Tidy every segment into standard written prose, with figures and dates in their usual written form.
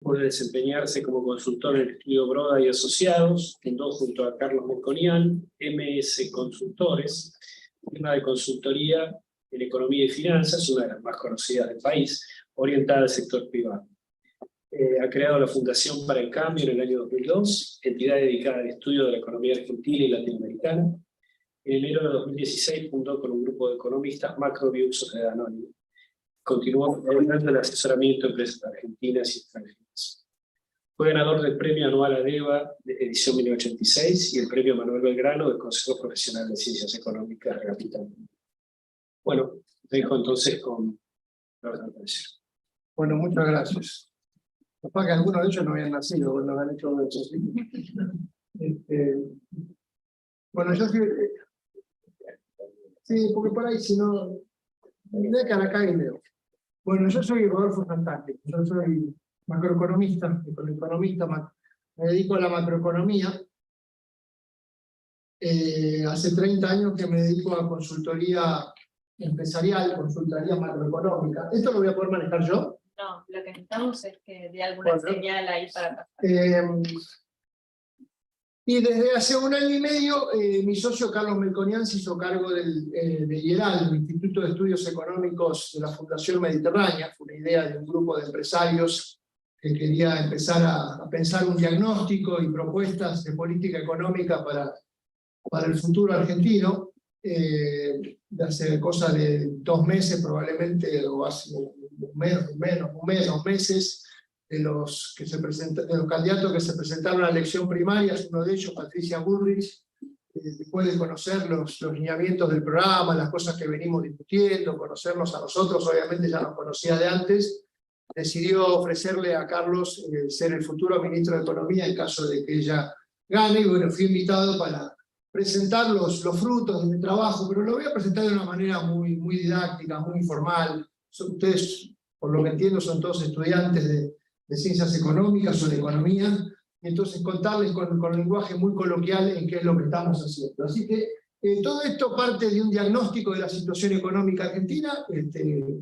Puede desempeñarse como consultor en el estudio Broda y Asociados, fundó junto a Carlos Melconian, MS Consultores, firma de consultoría en economía y finanzas, una de las más conocidas del país, orientada al sector privado. Ha creado la Fundación para el Cambio en el año 2002, entidad dedicada al estudio de la economía argentina y latinoamericana. En enero de 2016 fundó con un grupo de economistas Macroview Sociedad Anónima. Continuó coordinando el asesoramiento a empresas argentinas y extranjeras. Fue ganador del Premio Anual ADEVA de edición 1986 y el Premio Manuel Belgrano del Consejo Profesional de Ciencias Económicas de la Capital. Bueno, dejo entonces con Roberto Pérez. Bueno, muchas gracias. Capaz que algunos de ellos no habían nacido cuando han hecho eso. Bueno, yo soy... Sí, porque por ahí si no... De cara acá y leo. Bueno, yo soy Rodolfo Santangelo. Yo soy macroeconomista, me dedico a la macroeconomía. Hace 30 años que me dedico a consultoría empresarial, consultoría macroeconómica. ¿Esto lo voy a poder manejar yo? No, lo que necesitamos es que dé alguna señal ahí para pasar. Y desde hace 1 año y medio, mi socio Carlos Melconian se hizo cargo de IERAL, el Instituto de Estudios Económicos de la Fundación Mediterránea. Fue una idea de un grupo de empresarios que quería empezar a pensar un diagnóstico y propuestas de política económica para el futuro argentino. De hace cosa de 2 meses probablemente, o hace menos, 2 meses, de los candidatos que se presentaron a la elección primaria, uno de ellos, Patricia Bullrich, después de conocer los lineamientos del programa, las cosas que venimos discutiendo, conocernos a nosotros, obviamente ya nos conocía de antes, decidió ofrecerle a Carlos ser el futuro ministro de Economía en caso de que ella gane, y bueno, fui invitado para presentar los frutos de mi trabajo, pero lo voy a presentar de una manera muy didáctica, muy informal. Ustedes, por lo que entiendo, son todos estudiantes de ciencias económicas o de economía, y entonces contarles con lenguaje muy coloquial en qué es lo que estamos haciendo. Así que todo esto parte de un diagnóstico de la situación económica argentina.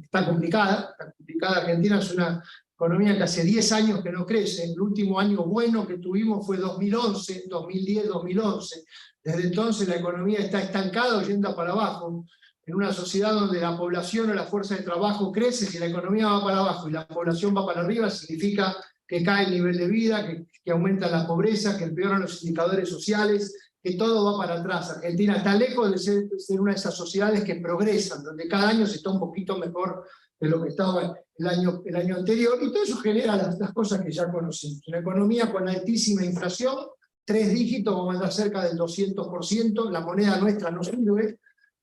Está complicada. Argentina es una economía que hace 10 años que no crece. El último año bueno que tuvimos fue 2011, 2010, 2011. Desde entonces la economía está estancada o yendo para abajo. En una sociedad donde la población o la fuerza de trabajo crece, si la economía va para abajo y la población va para arriba, significa que cae el nivel de vida, que aumenta la pobreza, que empeoran los indicadores sociales, que todo va para atrás. Argentina está lejos de ser una de esas sociedades que progresan, donde cada año se está un poquito mejor de lo que estaba el año anterior, y todo eso genera las cosas que ya conocemos. Una economía con altísima inflación, 3 dígitos, vamos a andar cerca del 200%, la moneda nuestra no sirve,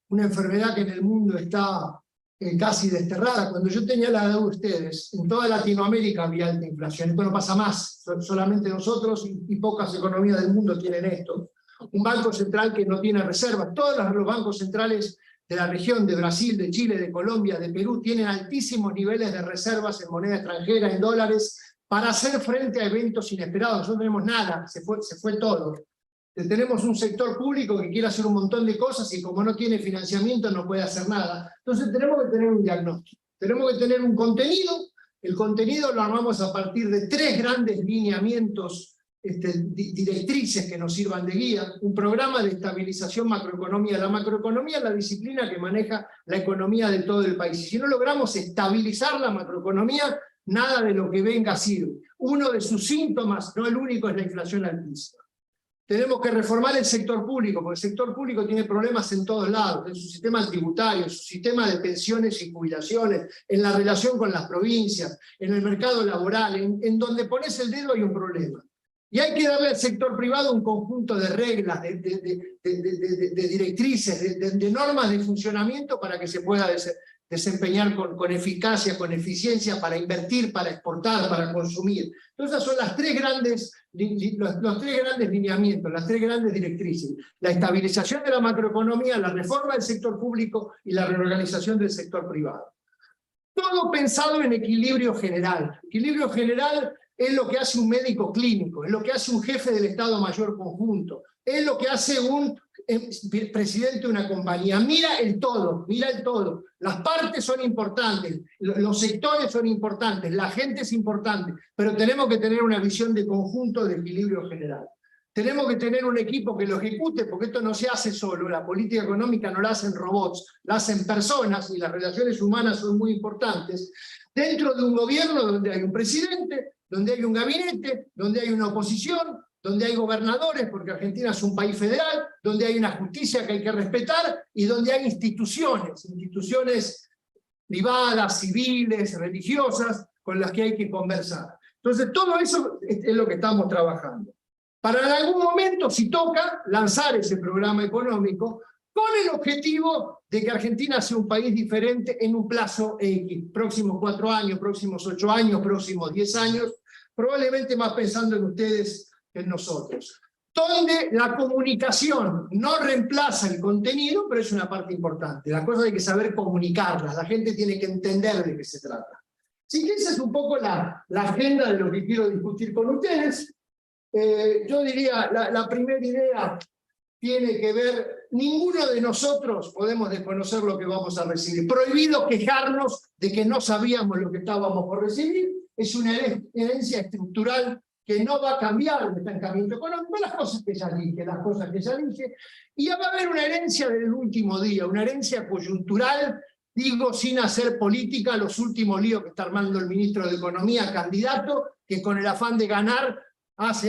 una enfermedad que en el mundo está casi desterrada. Cuando yo tenía la edad de ustedes, en toda Latinoamérica había alta inflación. Esto no pasa más, solamente nosotros y pocas economías del mundo tienen esto. Un banco central que no tiene reservas. Todos los bancos centrales de la región, de Brasil, de Chile, de Colombia, de Perú, tienen altísimos niveles de reservas en moneda extranjera, en dólares, para hacer frente a eventos inesperados. Nosotros no tenemos nada, se fue todo. Tenemos un sector público que quiere hacer un montón de cosas y como no tiene financiamiento no puede hacer nada. Entonces tenemos que tener un diagnóstico, tenemos que tener un contenido. El contenido lo armamos a partir de 3 grandes lineamientos, directrices que nos sirvan de guía. Un programa de estabilización macroeconómica. La macroeconomía es la disciplina que maneja la economía de todo el país. Y si no logramos estabilizar la macroeconomía, nada de lo que venga sirve. Uno de sus síntomas, no el único, es la inflación altísima. Tenemos que reformar el sector público, porque el sector público tiene problemas en todos lados, en su sistema tributario, en su sistema de pensiones y jubilaciones, en la relación con las provincias, en el mercado laboral, en donde pones el dedo hay un problema. Y hay que darle al sector privado un conjunto de reglas, de directrices, de normas de funcionamiento para que se pueda desempeñar con eficacia, con eficiencia, para invertir, para exportar, para consumir. Entonces esas son los 3 grandes lineamientos, las 3 grandes directrices. La estabilización de la macroeconomía, la reforma del sector público y la reorganización del sector privado. Todo pensado en equilibrio general. Equilibrio general es lo que hace un médico clínico, es lo que hace un jefe del Estado Mayor Conjunto, es lo que hace un presidente de una compañía. Mira el todo, mira el todo. Las partes son importantes, los sectores son importantes, la gente es importante, pero tenemos que tener una visión de conjunto de equilibrio general. Tenemos que tener un equipo que lo ejecute, porque esto no se hace solo. La política económica no la hacen robots, la hacen personas, y las relaciones humanas son muy importantes. Dentro de un gobierno donde hay un presidente, donde hay un gabinete, donde hay una oposición, donde hay gobernadores, porque Argentina es un país federal, donde hay una justicia que hay que respetar, y donde hay instituciones privadas, civiles, religiosas, con las que hay que conversar. Entonces, todo eso es lo que estamos trabajando. Para en algún momento, si toca, lanzar ese programa económico con el objetivo de que Argentina sea un país diferente en un plazo X, próximos 4 años, próximos 8 años, próximos 10 años, probablemente más pensando en ustedes que en nosotros. Donde la comunicación no reemplaza el contenido, pero es una parte importante. Las cosas hay que saber comunicarlas, la gente tiene que entender de qué se trata. Así que esa es un poco la agenda de lo que quiero discutir con ustedes. Yo diría, la primera idea tiene que ver, ninguno de nosotros podemos desconocer lo que vamos a recibir. Prohibido quejarnos de que no sabíamos lo que estábamos por recibir, es una herencia estructural que no va a cambiar el estancamiento económico, las cosas que ya dije, y va a haber una herencia del último día, una herencia coyuntural, digo sin hacer política, los últimos líos que está armando el ministro de Economía, candidato, que con el afán de ganar hace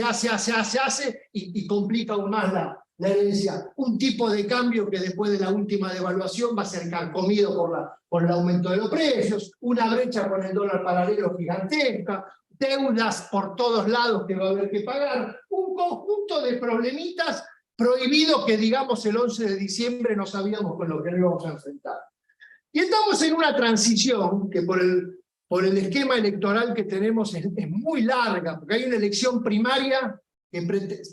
y complica aún más la herencia. Un tipo de cambio que después de la última devaluación va a ser carcomido por el aumento de los precios, una brecha con el dólar paralelo gigantesca, deudas por todos lados que va a haber que pagar, un conjunto de problemitas prohibidos que, digamos, el 11 de diciembre no sabíamos con lo que nos íbamos a enfrentar. Y estamos en una transición que por el esquema electoral que tenemos es muy larga, porque hay una elección primaria que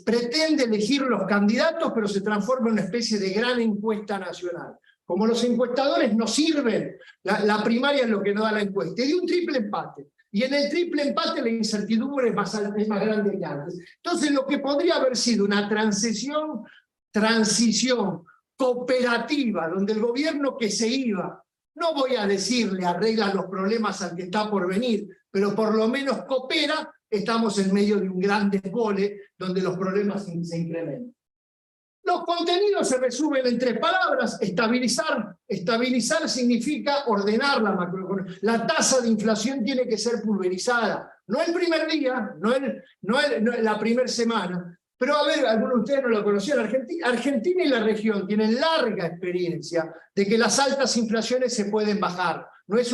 pretende elegir los candidatos, pero se transforma en una especie de gran encuesta nacional. Como los encuestadores no sirven, la primaria es lo que nos da la encuesta, y de un triple empate. Y en el triple empate la incertidumbre es más grande que antes. Entonces lo que podría haber sido una transición cooperativa, donde el gobierno que se iba, no voy a decirle arregla los problemas al que está por venir, pero por lo menos coopera, estamos en medio de un gran desbole donde los problemas se incrementan. Los contenidos se resumen en 3 palabras: estabilizar. Estabilizar significa ordenar la macroeconomía. La tasa de inflación tiene que ser pulverizada. No el primer día, no la primera semana. Pero a ver, algunos de ustedes no lo conocían. Argentina y la región tienen larga experiencia de que las altas inflaciones se pueden bajar. No es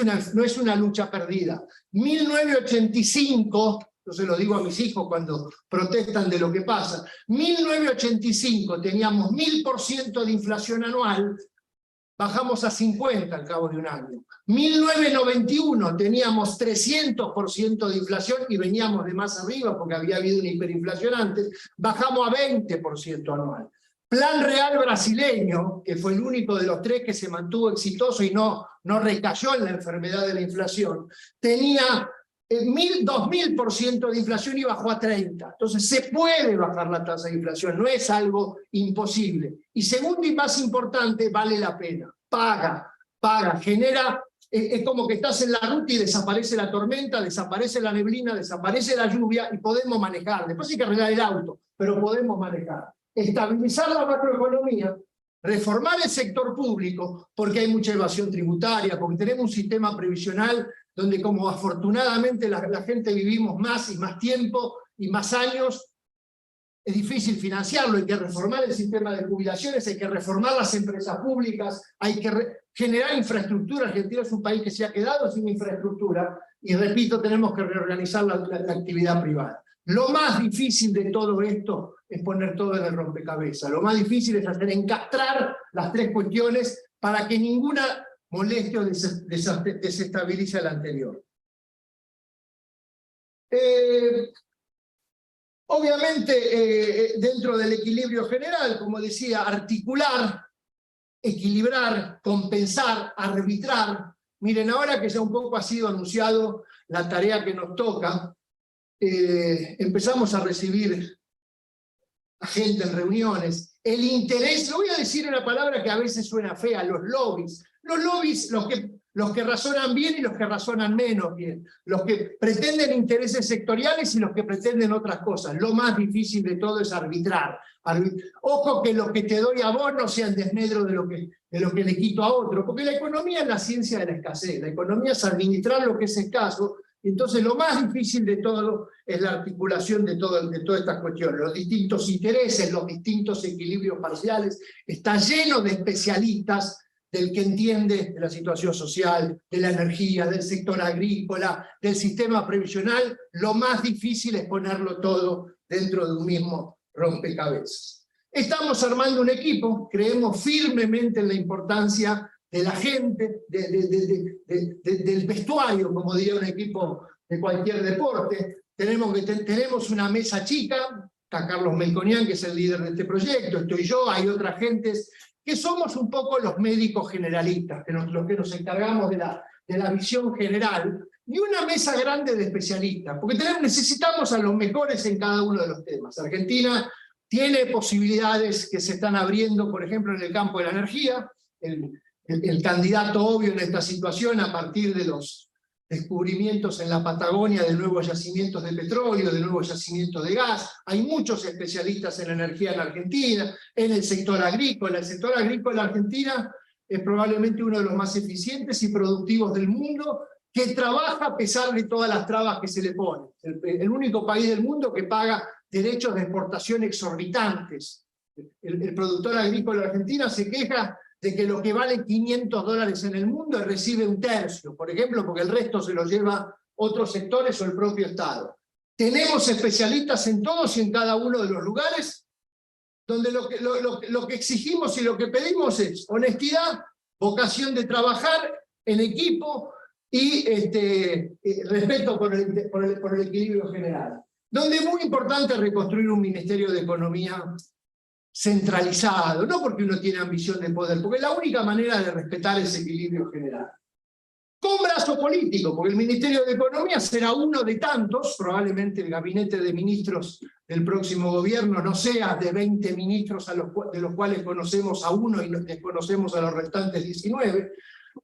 una lucha perdida. 1985... yo se lo digo a mis hijos cuando protestan de lo que pasa, 1985 teníamos 1000% de inflación anual, bajamos a 50 al cabo de un año. 1991 teníamos 300% de inflación y veníamos de más arriba porque había habido una hiperinflación antes, bajamos a 20% anual. Plan Real brasileño, que fue el único de los 3 que se mantuvo exitoso y no recayó en la enfermedad de la inflación, tenía 2000% de inflación y bajó a 30%. Entonces se puede bajar la tasa de inflación, no es algo imposible. Y segundo y más importante, vale la pena. Paga, genera, es como que estás en la ruta y desaparece la tormenta, desaparece la neblina, desaparece la lluvia y podemos manejar. Después hay que arreglar el auto, pero podemos manejar. Estabilizar la macroeconomía, reformar el sector público, porque hay mucha evasión tributaria, porque tenemos un sistema previsional donde, como afortunadamente la gente vivimos más y más tiempo y más años, es difícil financiarlo. Hay que reformar el sistema de jubilaciones, hay que reformar las empresas públicas, hay que generar infraestructura. Argentina es un país que se ha quedado sin infraestructura y, repito, tenemos que reorganizar la actividad privada. Lo más difícil de todo esto es poner todo en el rompecabezas. Lo más difícil es hacer encastrar las 3 cuestiones para que ninguna moleste o desestabilice a la anterior. Obviamente, dentro del equilibrio general, como decía, articular, equilibrar, compensar, arbitrar. Miren, ahora que ya un poco ha sido anunciado la tarea que nos toca, empezamos a recibir a gente en reuniones. El interés, lo voy a decir una palabra que a veces suena fea, los lobbies. Los lobbies, los que razonan bien y los que razonan menos bien. Los que pretenden intereses sectoriales y los que pretenden otras cosas. Lo más difícil de todo es arbitrar. Ojo que lo que te doy a vos no sea en desmedro de lo que le quito a otro, porque la economía es la ciencia de la escasez. La economía es administrar lo que es escaso. Entonces lo más difícil de todo es la articulación de todas estas cuestiones, los distintos intereses, los distintos equilibrios parciales. Está lleno de especialistas del que entiende de la situación social, de la energía, del sector agrícola, del sistema previsional. Lo más difícil es ponerlo todo dentro de un mismo rompecabezas. Estamos armando un equipo, creemos firmemente en la importancia de la gente, del vestuario, como diría un equipo de cualquier deporte. Tenemos una mesa chica, está Carlos Melconian, que es el líder de este proyecto, estoy yo, hay otras gentes, que somos un poco los médicos generalistas, los que nos encargamos de la visión general, y una mesa grande de especialistas, porque necesitamos a los mejores en cada uno de los temas. Argentina tiene posibilidades que se están abriendo, por ejemplo, en el campo de la energía. El candidato obvio en esta situación, a partir de los descubrimientos en la Patagonia de nuevos yacimientos de petróleo, de nuevos yacimientos de gas. Hay muchos especialistas en energía en Argentina, en el sector agrícola. El sector agrícola en Argentina es probablemente uno de los más eficientes y productivos del mundo, que trabaja a pesar de todas las trabas que se le ponen. El único país del mundo que paga derechos de exportación exorbitantes. El productor agrícola argentino se queja de que lo que vale $500 en el mundo recibe un tercio, por ejemplo, porque el resto se lo lleva otros sectores o el propio Estado. Tenemos especialistas en todos y en cada uno de los lugares, donde lo que exigimos y lo que pedimos es honestidad, vocación de trabajar en equipo y respeto por el equilibrio general. Donde es muy importante reconstruir un Ministerio de Economía centralizado, no porque uno tiene ambición de poder, porque es la única manera de respetar ese equilibrio general. Con brazo político, porque el Ministerio de Economía será uno de tantos, probablemente el gabinete de ministros del próximo gobierno no sea de 20 ministros de los cuales conocemos a uno y desconocemos a los restantes 19,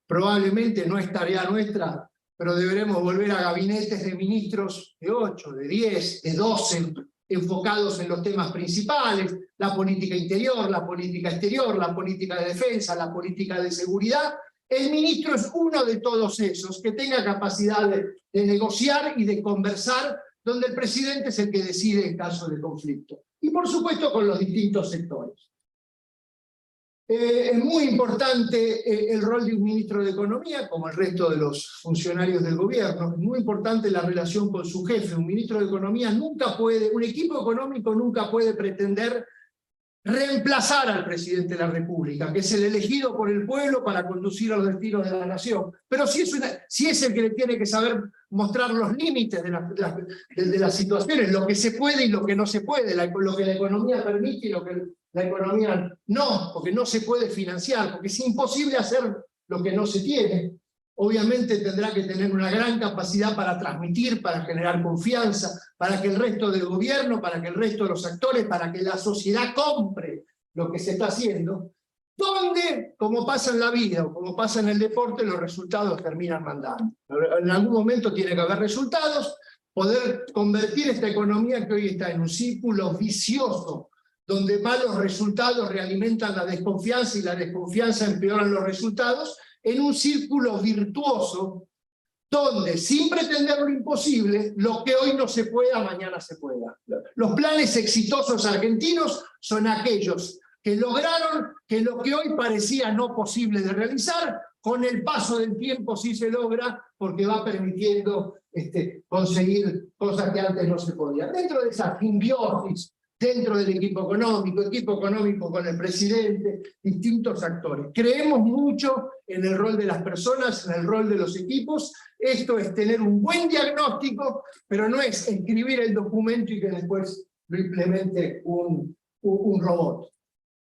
probablemente no es tarea nuestra, pero deberemos volver a gabinetes de ministros de 8, de 10, de 12, enfocados en los temas principales, la política interior, la política exterior, la política de defensa, la política de seguridad. El ministro es uno de todos esos, que tenga capacidad de negociar y de conversar, donde el presidente es el que decide en caso de conflicto. Y por supuesto con los distintos sectores. Es muy importante el rol de un ministro de Economía, como el resto de los funcionarios del gobierno. Es muy importante la relación con su jefe. Un ministro de Economía nunca puede, un equipo económico nunca puede pretender reemplazar al presidente de la República, que es el elegido por el pueblo para conducir a los destinos de la nación. Pero sí es el que le tiene que saber mostrar los límites de las situaciones, lo que se puede y lo que no se puede, lo que la economía permite y lo que la economía no, porque no se puede financiar, porque es imposible hacer lo que no se tiene. Obviamente tendrá que tener una gran capacidad para transmitir, para generar confianza, para que el resto del gobierno, para que el resto de los actores, para que la sociedad compre lo que se está haciendo, donde, como pasa en la vida o como pasa en el deporte, los resultados terminan mandando. En algún momento tiene que haber resultados, poder convertir esta economía que hoy está en un círculo vicioso, donde malos resultados realimentan la desconfianza y la desconfianza empeoran los resultados, en un círculo virtuoso, donde, sin pretender lo imposible, lo que hoy no se pueda, mañana se pueda. Los planes exitosos argentinos son aquellos que lograron que lo que hoy parecía no posible de realizar, con el paso del tiempo sí se logra, porque va permitiendo conseguir cosas que antes no se podían. Dentro de esa simbiosis, dentro del equipo económico con el presidente, distintos actores. Creemos mucho en el rol de las personas, en el rol de los equipos. Esto es tener un buen diagnóstico, pero no es escribir el documento y que después lo implemente un robot.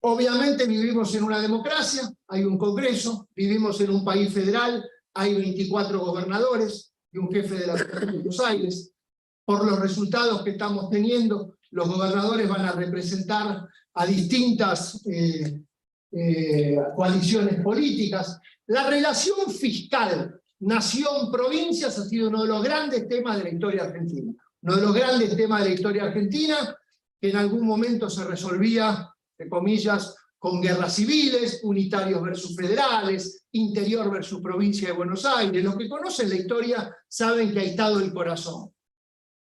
Obviamente vivimos en una democracia, hay un Congreso, vivimos en un país federal, hay 24 gobernadores y un jefe de la ciudad de Buenos Aires. por los resultados que estamos teniendo. Los gobernadores van a representar a distintas coaliciones políticas. La relación fiscal nación-provincias ha sido uno de los grandes temas de la historia argentina. Uno de los grandes temas de la historia argentina, que en algún momento se resolvía, entre comillas, con guerras civiles, unitarios versus federales, interior versus provincia de Buenos Aires. Los que conocen la historia saben que ha estado el corazón.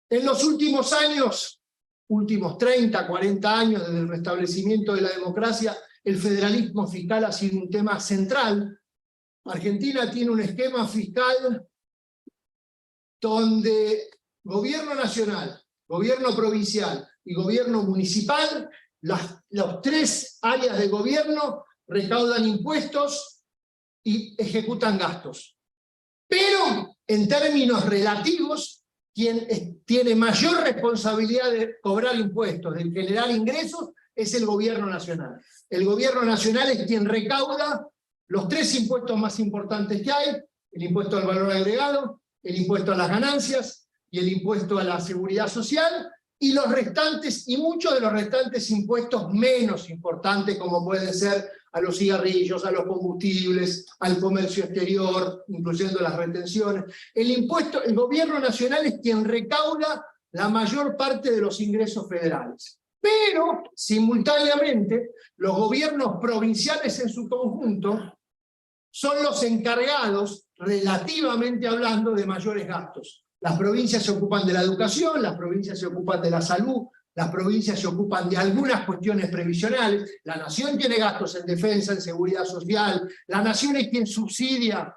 En los últimos años, últimos 30, 40 años desde el restablecimiento de la democracia, el federalismo fiscal ha sido un tema central. Argentina tiene un esquema fiscal donde gobierno nacional, gobierno provincial y gobierno municipal, las tres áreas de gobierno recaudan impuestos y ejecutan gastos. Pero en términos relativos, quien tiene mayor responsabilidad de cobrar impuestos, de generar ingresos, es el gobierno nacional. El gobierno nacional es quien recauda los tres impuestos más importantes que hay: el impuesto al valor agregado, el impuesto a las ganancias y el impuesto a la seguridad social, y los restantes, y muchos de los restantes impuestos menos importantes, como pueden ser a los cigarrillos, a los combustibles, al comercio exterior, incluyendo las retenciones. El gobierno nacional es quien recauda la mayor parte de los ingresos federales. Pero, simultáneamente, los gobiernos provinciales en su conjunto son los encargados, relativamente hablando, de mayores gastos. Las provincias se ocupan de la educación, las provincias se ocupan de la salud, las provincias se ocupan de algunas cuestiones previsionales, la nación tiene gastos en defensa, en seguridad social, la nación es quien subsidia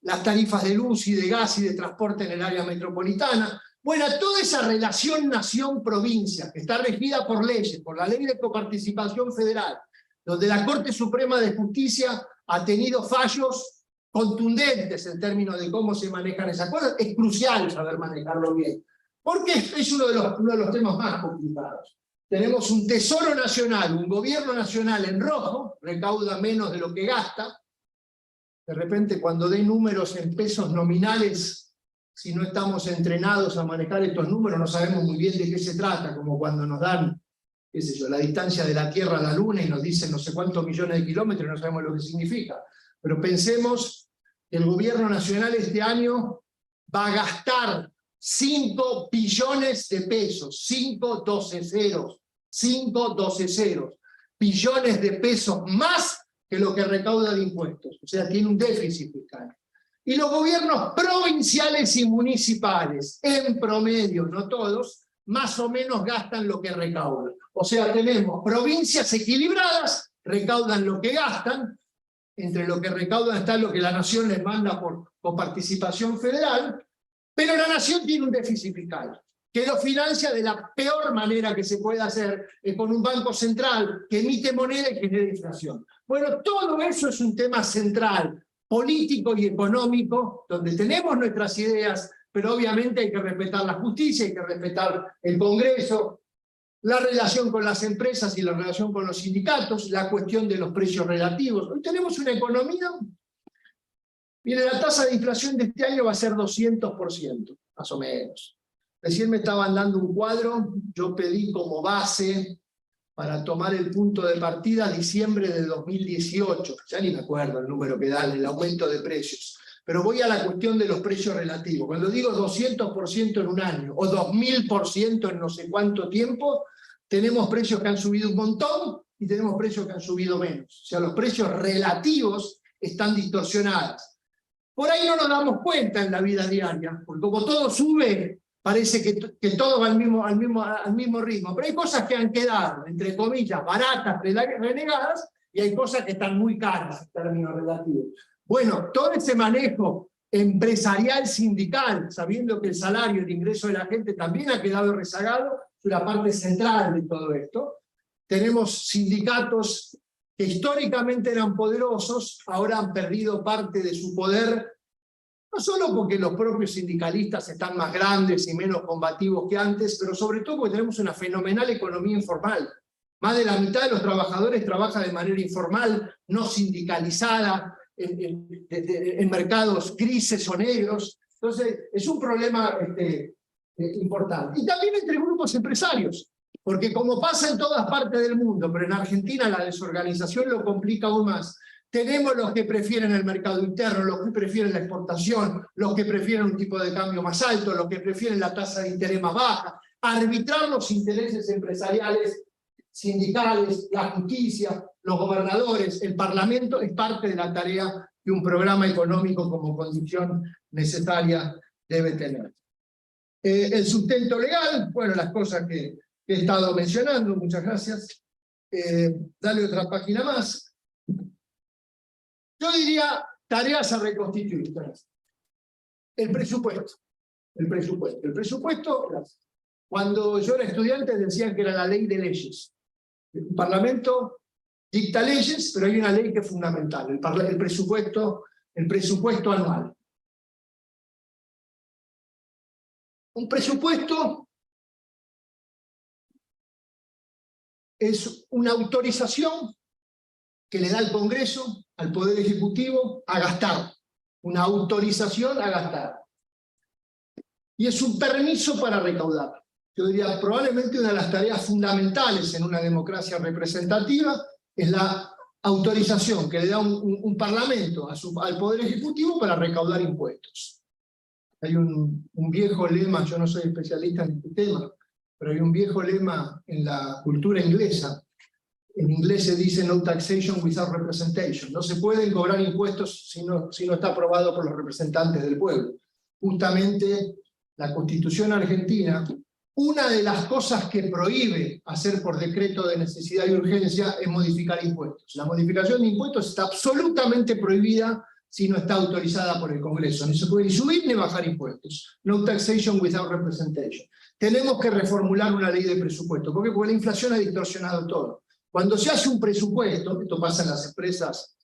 las tarifas de luz y de gas y de transporte en el área metropolitana. Bueno, toda esa relación nación-provincia, que está regida por leyes, por la ley de coparticipación federal, donde la Corte Suprema de Justicia ha tenido fallos contundentes en términos de cómo se manejan esas cosas, es crucial saber manejarlo bien, porque es uno de los temas más complicados. Tenemos un tesoro nacional, un gobierno nacional en rojo, recauda menos de lo que gasta. De repente, cuando dé números en pesos nominales, si no estamos entrenados a manejar estos números, no sabemos muy bien de qué se trata, como cuando nos dan, qué sé yo, la distancia de la Tierra a la Luna y nos dicen no sé cuántos millones de kilómetros y no sabemos lo que significa. Pero pensemos que el gobierno nacional este año va a gastar 5 billones de pesos, 5 12 ceros, billones de pesos más que lo que recauda de impuestos. O sea, tiene un déficit fiscal. Y los gobiernos provinciales y municipales, en promedio, no todos, más o menos gastan lo que recaudan. O sea, tenemos provincias equilibradas, recaudan lo que gastan, entre lo que recaudan está lo que la nación les manda por participación federal, pero la nación tiene un déficit fiscal, que lo financia de la peor manera que se puede hacer, con un banco central que emite moneda y genera inflación. Bueno, todo eso es un tema central, político y económico, donde tenemos nuestras ideas, pero obviamente hay que respetar la justicia, hay que respetar el Congreso, la relación con las empresas y la relación con los sindicatos, la cuestión de los precios relativos. Hoy tenemos una economía, mire, la tasa de inflación de este año va a ser 200%, más o menos. Recién me estaban dando un cuadro, yo pedí como base para tomar el punto de partida diciembre de 2018, ya ni me acuerdo el número que dan, el aumento de precios. Pero voy a la cuestión de los precios relativos. Cuando digo 200% en un año, o 2000% en no sé cuánto tiempo, tenemos precios que han subido un montón y tenemos precios que han subido menos. O sea, los precios relativos están distorsionados. Por ahí no nos damos cuenta en la vida diaria, porque como todo sube, parece que todo va al mismo ritmo. Pero hay cosas que han quedado, entre comillas, baratas, renegadas, y hay cosas que están muy caras en términos relativos. Bueno, todo ese manejo empresarial sindical, sabiendo que el salario, el ingreso de la gente también ha quedado rezagado, es una parte central de todo esto. Tenemos sindicatos que históricamente eran poderosos, ahora han perdido parte de su poder, no solo porque los propios sindicalistas están más grandes y menos combativos que antes, pero sobre todo porque tenemos una fenomenal economía informal. Más de la mitad de los trabajadores trabaja de manera informal, no sindicalizada, en mercados grises o negros. Entonces, es un problema importante. Y también entre grupos empresarios, porque como pasa en todas partes del mundo, pero en Argentina la desorganización lo complica aún más. Tenemos los que prefieren el mercado interno, los que prefieren la exportación, los que prefieren un tipo de cambio más alto, los que prefieren la tasa de interés más baja. Arbitrar los intereses empresariales, sindicales, la justicia, los gobernadores, el Parlamento, es parte de la tarea que un programa económico como condición necesaria debe tener. El sustento legal, bueno, las cosas que he estado mencionando, muchas gracias. Dale otra página más. Yo diría tareas a reconstituir. El presupuesto. El presupuesto, cuando yo era estudiante decían que era la ley de leyes. El Parlamento dicta leyes, pero hay una ley que es fundamental, el presupuesto anual. Un presupuesto es una autorización que le da el Congreso al Poder Ejecutivo a gastar. Una autorización a gastar. Y es un permiso para recaudar. Yo diría, probablemente una de las tareas fundamentales en una democracia representativa es la autorización que le da un Parlamento al Poder Ejecutivo para recaudar impuestos. Hay un viejo lema, yo no soy especialista en este tema, pero hay un viejo lema en la cultura inglesa. En inglés se dice no taxation without representation. No se pueden cobrar impuestos si no está aprobado por los representantes del pueblo. Justamente la Constitución argentina, una de las cosas que prohíbe hacer por decreto de necesidad y urgencia es modificar impuestos. La modificación de impuestos está absolutamente prohibida si no está autorizada por el Congreso. No se puede ni subir ni bajar impuestos. No taxation without representation. Tenemos que reformular una ley de presupuesto. ¿Por qué? Porque la inflación ha distorsionado todo. Cuando se hace un presupuesto, esto pasa en las empresas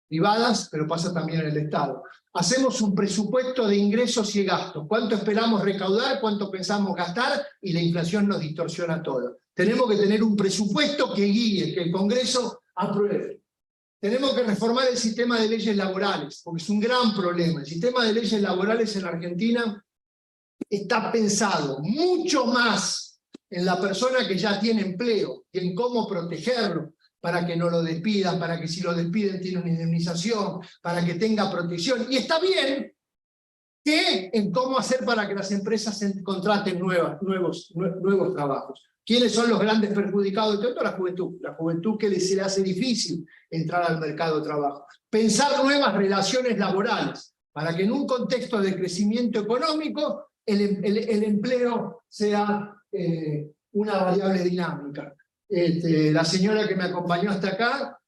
privadas, pero pasa también en el Estado, hacemos un presupuesto de ingresos y gastos. ¿Cuánto esperamos recaudar? ¿Cuánto pensamos gastar? Y la inflación nos distorsiona todo. Tenemos que tener un presupuesto que guíe, que el Congreso apruebe. Tenemos que reformar el sistema de leyes laborales, porque es un gran problema. El sistema de leyes laborales en Argentina está pensado mucho más en la persona que ya tiene empleo y en cómo protegerlo para que no lo despidan, para que si lo despiden tiene una indemnización, para que tenga protección. Y está bien que en cómo hacer para que las empresas contraten nuevos trabajos. ¿Quiénes son los grandes perjudicados de todo? La juventud. La juventud que se le hace difícil entrar al mercado de trabajo. Pensar nuevas relaciones laborales para que en un contexto de crecimiento económico el empleo sea una variable dinámica. La señora que me acompañó hasta acá,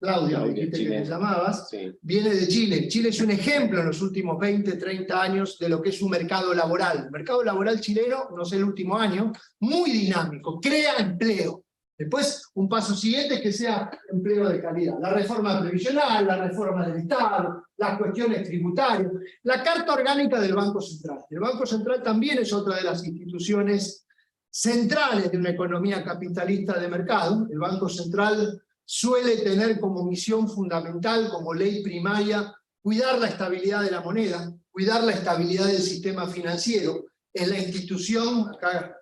Claudia, que me llamabas, sí, viene de Chile. Chile es un ejemplo en los últimos 20, 30 años de lo que es un mercado laboral. El mercado laboral chileno, no sé, el último año, muy dinámico, crea empleo. Después, un paso siguiente es que sea empleo de calidad. La reforma previsional, la reforma del Estado, las cuestiones tributarias, la Carta Orgánica del Banco Central. El Banco Central también es otra de las instituciones centrales de una economía capitalista de mercado. El Banco Central suele tener como misión fundamental, como ley primaria, cuidar la estabilidad de la moneda, cuidar la estabilidad del sistema financiero. Es la institución, acá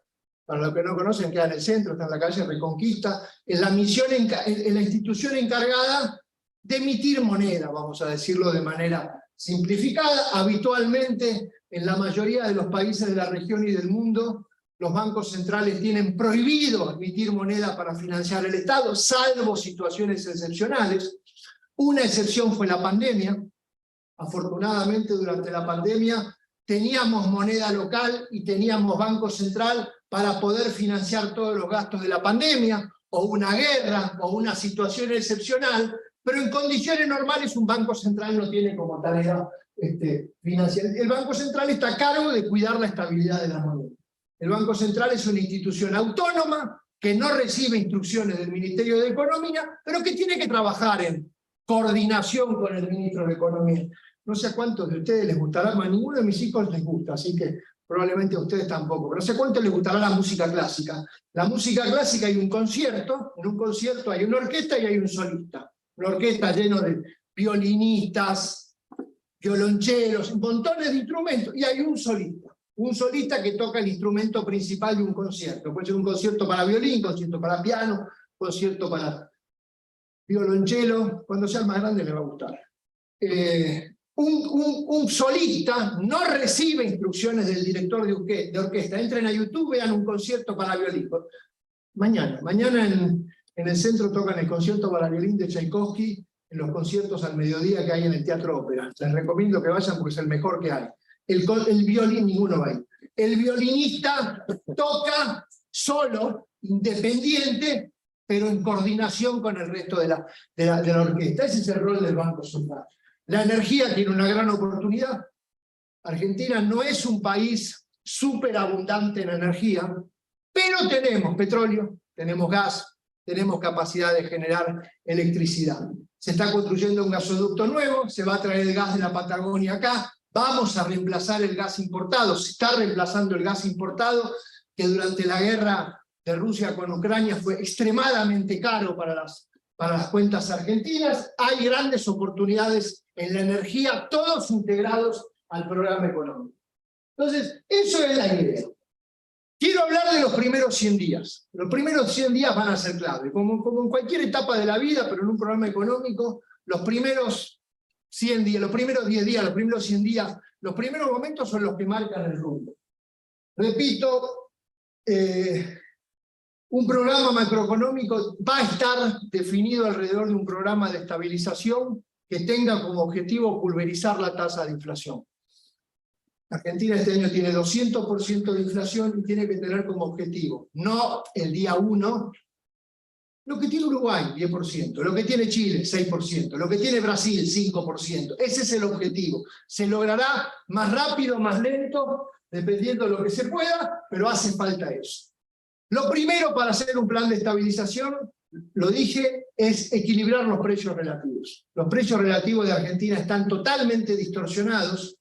para los que no conocen, queda en el centro, está en la calle Reconquista, es la institución encargada de emitir moneda, vamos a decirlo de manera simplificada. Habitualmente, en la mayoría de los países de la región y del mundo, los bancos centrales tienen prohibido emitir moneda para financiar el Estado, salvo situaciones excepcionales. Una excepción fue la pandemia. Afortunadamente, durante la pandemia, teníamos moneda local y teníamos Banco Central para poder financiar todos los gastos de la pandemia, o una guerra, o una situación excepcional, pero en condiciones normales un Banco Central no tiene como tarea financiar. El Banco Central está a cargo de cuidar la estabilidad de la moneda. El Banco Central es una institución autónoma que no recibe instrucciones del Ministerio de Economía, pero que tiene que trabajar en coordinación con el Ministro de Economía. No sé a cuántos de ustedes les gustará, a ninguno de mis hijos les gusta, así que probablemente a ustedes tampoco, pero no sé cuánto les gustará la música clásica. La música clásica hay un concierto, en un concierto hay una orquesta y hay un solista. Una orquesta llena de violinistas, violonchelos, montones de instrumentos, y hay un solista. un solista que toca el instrumento principal de un concierto. Puede ser un concierto para violín, concierto para piano, concierto para violonchelo. Cuando sea más grande le va a gustar. Un solista no recibe instrucciones del director de orquesta. Entren a YouTube, vean un concierto para violín. Mañana en el centro tocan el concierto para violín de Tchaikovsky, en los conciertos al mediodía que hay en el Teatro Ópera. Les recomiendo que vayan porque es el mejor que hay. El violín, ninguno va a ir. El violinista toca solo, independiente, pero en coordinación con el resto de la orquesta. Ese es el rol del Banco Central. La energía tiene una gran oportunidad. Argentina no es un país súper abundante en energía, pero tenemos petróleo, tenemos gas, tenemos capacidad de generar electricidad. Se está construyendo un gasoducto nuevo, se va a traer el gas de la Patagonia acá, vamos a reemplazar el gas importado, se está reemplazando el gas importado, que durante la guerra de Rusia con Ucrania fue extremadamente caro para las cuentas argentinas. Hay grandes oportunidades en la energía, todos integrados al programa económico. Entonces, eso es la idea. Quiero hablar de los primeros 100 días. Los primeros 100 días van a ser clave, como en cualquier etapa de la vida, pero en un programa económico, los primeros 100 días, los primeros 10 días, los primeros 100 días, los primeros momentos son los que marcan el rumbo. Repito, un programa macroeconómico va a estar definido alrededor de un programa de estabilización que tenga como objetivo pulverizar la tasa de inflación. Argentina este año tiene 200% de inflación y tiene que tener como objetivo, no el día 1, lo que tiene Uruguay, 10%, lo que tiene Chile, 6%, lo que tiene Brasil, 5%. Ese es el objetivo. Se logrará más rápido, más lento, dependiendo de lo que se pueda, pero hace falta eso. Lo primero para hacer un plan de estabilización, lo dije, es equilibrar los precios relativos. Los precios relativos de Argentina están totalmente distorsionados.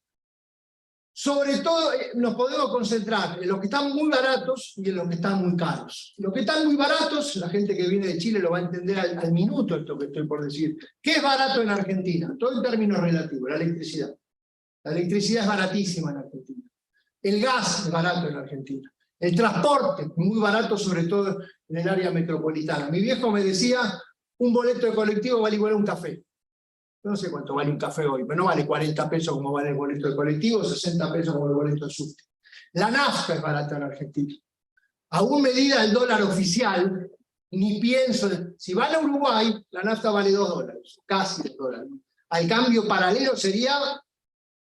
Sobre todo nos podemos concentrar en los que están muy baratos y en los que están muy caros. Los que están muy baratos, la gente que viene de Chile lo va a entender al minuto esto que estoy por decir. ¿Qué es barato en Argentina? Todo en términos relativos, la electricidad. La electricidad es baratísima en Argentina. El gas es barato en Argentina. El transporte, muy barato, sobre todo en el área metropolitana. Mi viejo me decía, un boleto de colectivo vale igual a un café. No sé cuánto vale un café hoy, pero no vale 40 pesos como vale el boleto de colectivo, 60 pesos como el boleto de subte. La nafta es barata en Argentina. Aún medida el dólar oficial, ni pienso, si van a Uruguay, la nafta vale $2, casi $2. Al cambio paralelo sería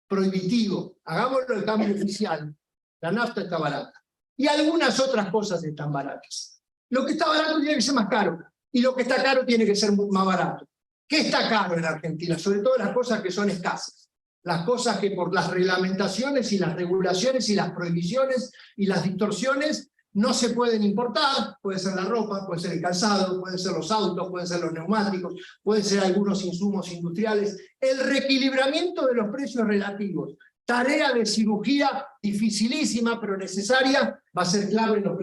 prohibitivo. Hagámoslo el cambio oficial. La nafta está barata. Y algunas otras cosas están baratas. Lo que está barato tiene que ser más caro. Y lo que está caro tiene que ser más barato. ¿Qué está caro en Argentina? Sobre todo las cosas que son escasas. Las cosas que por las reglamentaciones y las regulaciones y las prohibiciones y las distorsiones no se pueden importar. Puede ser la ropa, puede ser el calzado, pueden ser los autos, pueden ser los neumáticos, pueden ser algunos insumos industriales. El reequilibramiento de los precios relativos. Tarea de cirugía dificilísima, pero necesaria, va a ser clave en los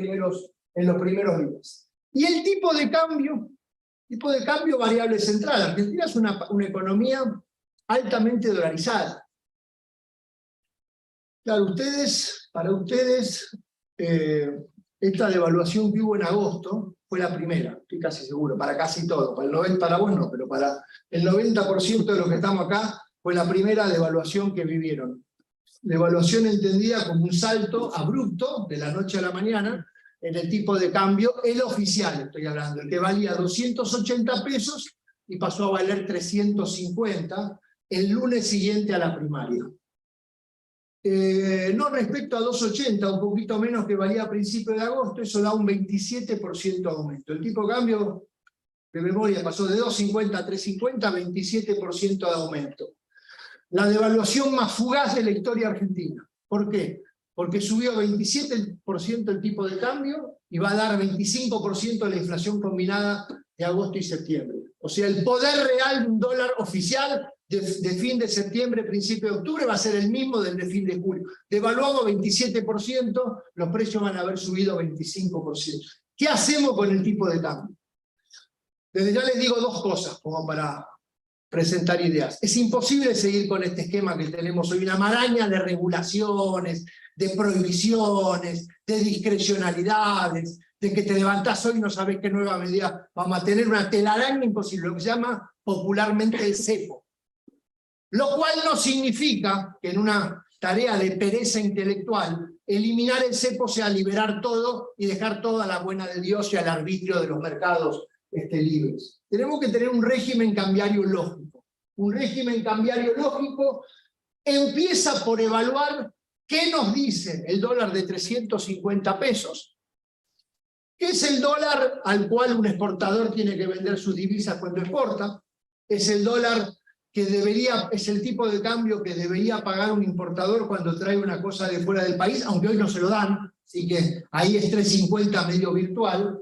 primeros días. Y el tipo de cambio variable central. Argentina es una economía altamente dolarizada. Claro, para ustedes, esta devaluación que hubo en agosto fue la primera, estoy casi seguro, para casi todo. Para vos no, pero para el 90% de los que estamos acá, fue la primera devaluación que vivieron. Devaluación entendida como un salto abrupto de la noche a la mañana en el tipo de cambio, el oficial estoy hablando, el que valía 280 pesos y pasó a valer 350 el lunes siguiente a la primaria. No respecto a 280, un poquito menos que valía a principios de agosto, eso da un 27% de aumento. El tipo de cambio, de memoria, pasó de 250 a 350, 27% de aumento. La devaluación más fugaz de la historia argentina. ¿Por qué? Porque subió 27% el tipo de cambio y va a dar 25% de la inflación combinada de agosto y septiembre. O sea, el poder real de un dólar oficial de fin de septiembre, principio de octubre, va a ser el mismo del de fin de julio. Devaluamos 27%, los precios van a haber subido 25%. ¿Qué hacemos con el tipo de cambio? Desde ya les digo dos cosas, como para presentar ideas. Es imposible seguir con este esquema que tenemos hoy, una maraña de regulaciones, de prohibiciones, de discrecionalidades, de que te levantás hoy y no sabés qué nueva medida vamos a tener, una telaraña imposible, lo que se llama popularmente el cepo. Lo cual no significa que en una tarea de pereza intelectual, eliminar el cepo sea liberar todo y dejar todo a la buena de Dios y al arbitrio de los mercados libres. Tenemos que tener un régimen cambiario lógico. Un régimen cambiario lógico empieza por evaluar qué nos dice el dólar de 350 pesos, que es el dólar al cual un exportador tiene que vender sus divisas cuando exporta, es el dólar que es el tipo de cambio que debería pagar un importador cuando trae una cosa de fuera del país, aunque hoy no se lo dan, así que ahí es 350 medio virtual.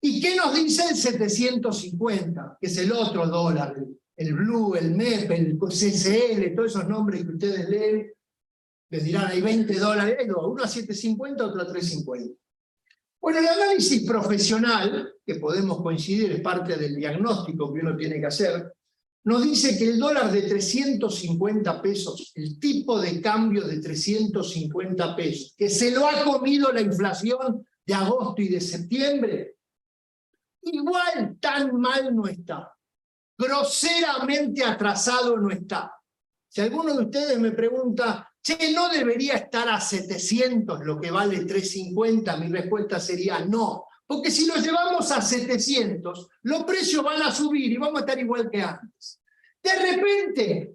¿Y qué nos dice el 750? Que es el otro dólar, el Blue, el MEP, el CCL, todos esos nombres que ustedes leen, les dirán, hay 20 dólares, uno a 750, otro a 350. Bueno, el análisis profesional, que podemos coincidir, es parte del diagnóstico que uno tiene que hacer, nos dice que el dólar de 350 pesos, el tipo de cambio de 350 pesos, que se lo ha comido la inflación de agosto y de septiembre, igual tan mal no está. Groseramente atrasado no está. Si alguno de ustedes me pregunta, che, ¿no debería estar a 700 lo que vale 350? Mi respuesta sería no. Porque si lo llevamos a 700, los precios van a subir y vamos a estar igual que antes. De repente,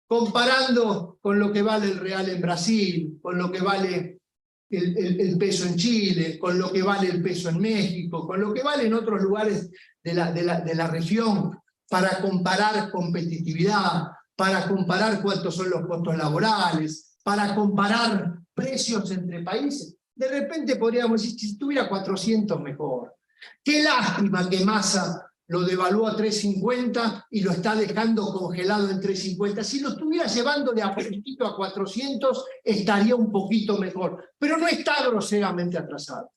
comparando con lo que vale el real en Brasil, con lo que vale el peso en Chile, con lo que vale el peso en México, con lo que vale en otros lugares de la región, para comparar competitividad, para comparar cuántos son los costos laborales, para comparar precios entre países, de repente podríamos decir, si estuviera 400 mejor. Qué lástima que Massa lo devaluó a 350 y lo está dejando congelado en 350. Si lo estuviera llevando de a poquito a 400, estaría un poquito mejor, pero no está groseramente atrasado.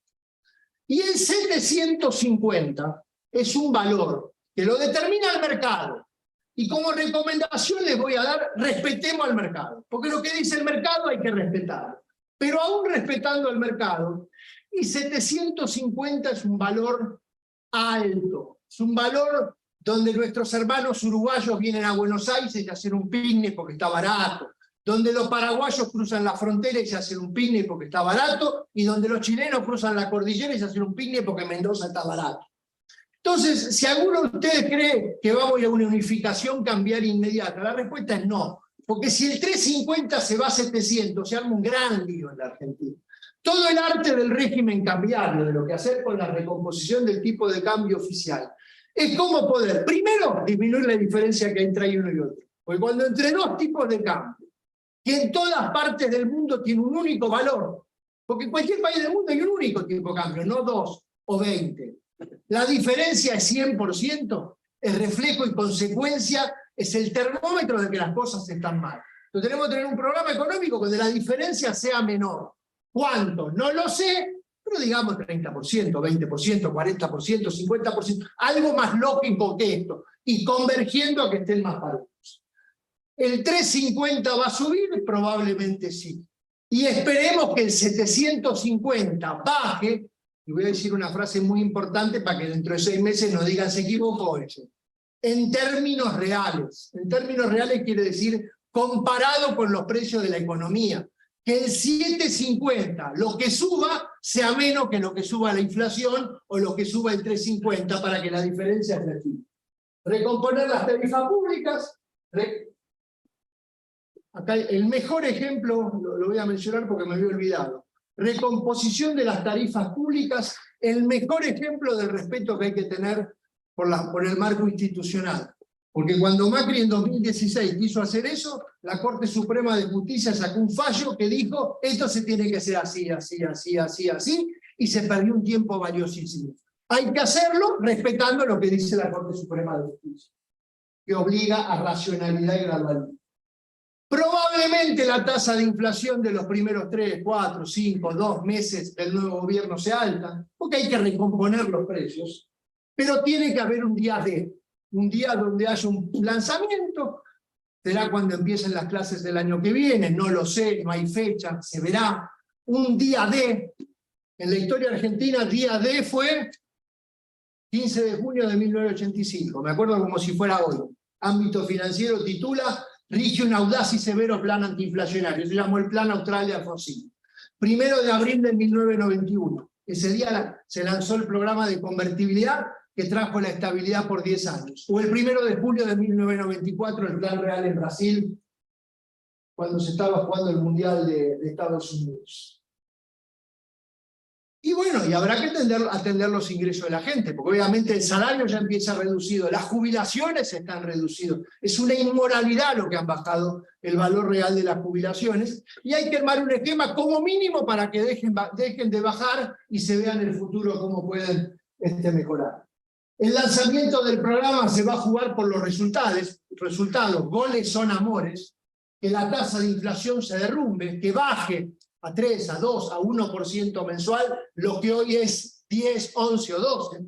Y el 750 es un valor que lo determina el mercado. Y como recomendación les voy a dar, respetemos al mercado, porque lo que dice el mercado hay que respetarlo. Pero aún respetando al mercado, y 750 es un valor alto, es un valor donde nuestros hermanos uruguayos vienen a Buenos Aires a hacer un picnic porque está barato, donde los paraguayos cruzan la frontera y se hacen un picnic porque está barato, y donde los chilenos cruzan la cordillera y se hacen un picnic porque Mendoza está barato. Entonces, si alguno de ustedes cree que vamos a una unificación cambiaria inmediata, la respuesta es no. Porque si el 350 se va a 700, se arma un gran lío en la Argentina. Todo el arte del régimen cambiario, de lo que hacer con la recomposición del tipo de cambio oficial, es cómo poder, primero, disminuir la diferencia que hay entre uno y otro. Porque cuando entre dos tipos de cambio, que en todas partes del mundo tiene un único valor, porque en cualquier país del mundo hay un único tipo de cambio, no 2 o 20. La diferencia es 100%, es reflejo y consecuencia, es el termómetro de que las cosas están mal. Entonces tenemos que tener un programa económico donde la diferencia sea menor. ¿Cuánto? No lo sé, pero digamos 30%, 20%, 40%, 50%, algo más lógico que esto, y convergiendo a que estén más parejos. ¿El 350 va a subir? Probablemente sí. Y esperemos que el 750 baje, y voy a decir una frase muy importante para que dentro de 6 meses nos digan, se equivocó eso. En términos reales quiere decir comparado con los precios de la economía. Que el 750, lo que suba, sea menos que lo que suba la inflación o lo que suba el 350 para que la diferencia sea aquí. Recomponer las tarifas públicas. Acá el mejor ejemplo, lo voy a mencionar porque me había olvidado. Recomposición de las tarifas públicas, el mejor ejemplo del respeto que hay que tener por el marco institucional. Porque cuando Macri en 2016 quiso hacer eso, la Corte Suprema de Justicia sacó un fallo que dijo, esto se tiene que hacer así, así, así, así, así, y se perdió un tiempo valiosísimo. Hay que hacerlo respetando lo que dice la Corte Suprema de Justicia, que obliga a racionalidad y gradualidad. Probablemente la tasa de inflación de los primeros 3, 4, 5, 2 meses del nuevo gobierno sea alta, porque hay que recomponer los precios, pero tiene que haber un día D. un día donde haya un lanzamiento, será cuando empiecen las clases del año que viene, no lo sé, no hay fecha, se verá. Un día D, en la historia argentina, día D fue 15 de junio de 1985, me acuerdo como si fuera hoy. Ámbito financiero titula, rige un audaz y severo plan antiinflacionario, se llamó el Plan Austral de Alfonsín. 1 de abril de 1991, ese día se lanzó el programa de convertibilidad que trajo la estabilidad por 10 años. O el 1 de julio de 1994, el Plan Real en Brasil, cuando se estaba jugando el Mundial de Estados Unidos. Y bueno, y habrá que atender los ingresos de la gente, porque obviamente el salario ya empieza reducido, las jubilaciones están reducidas. Es una inmoralidad lo que han bajado el valor real de las jubilaciones, y hay que armar un esquema como mínimo para que dejen de bajar y se vean en el futuro cómo pueden mejorar. El lanzamiento del programa se va a jugar por los resultados, goles son amores, que la tasa de inflación se derrumbe, que baje a 3, a 2, a 1% mensual, lo que hoy es 10, 11 o 12,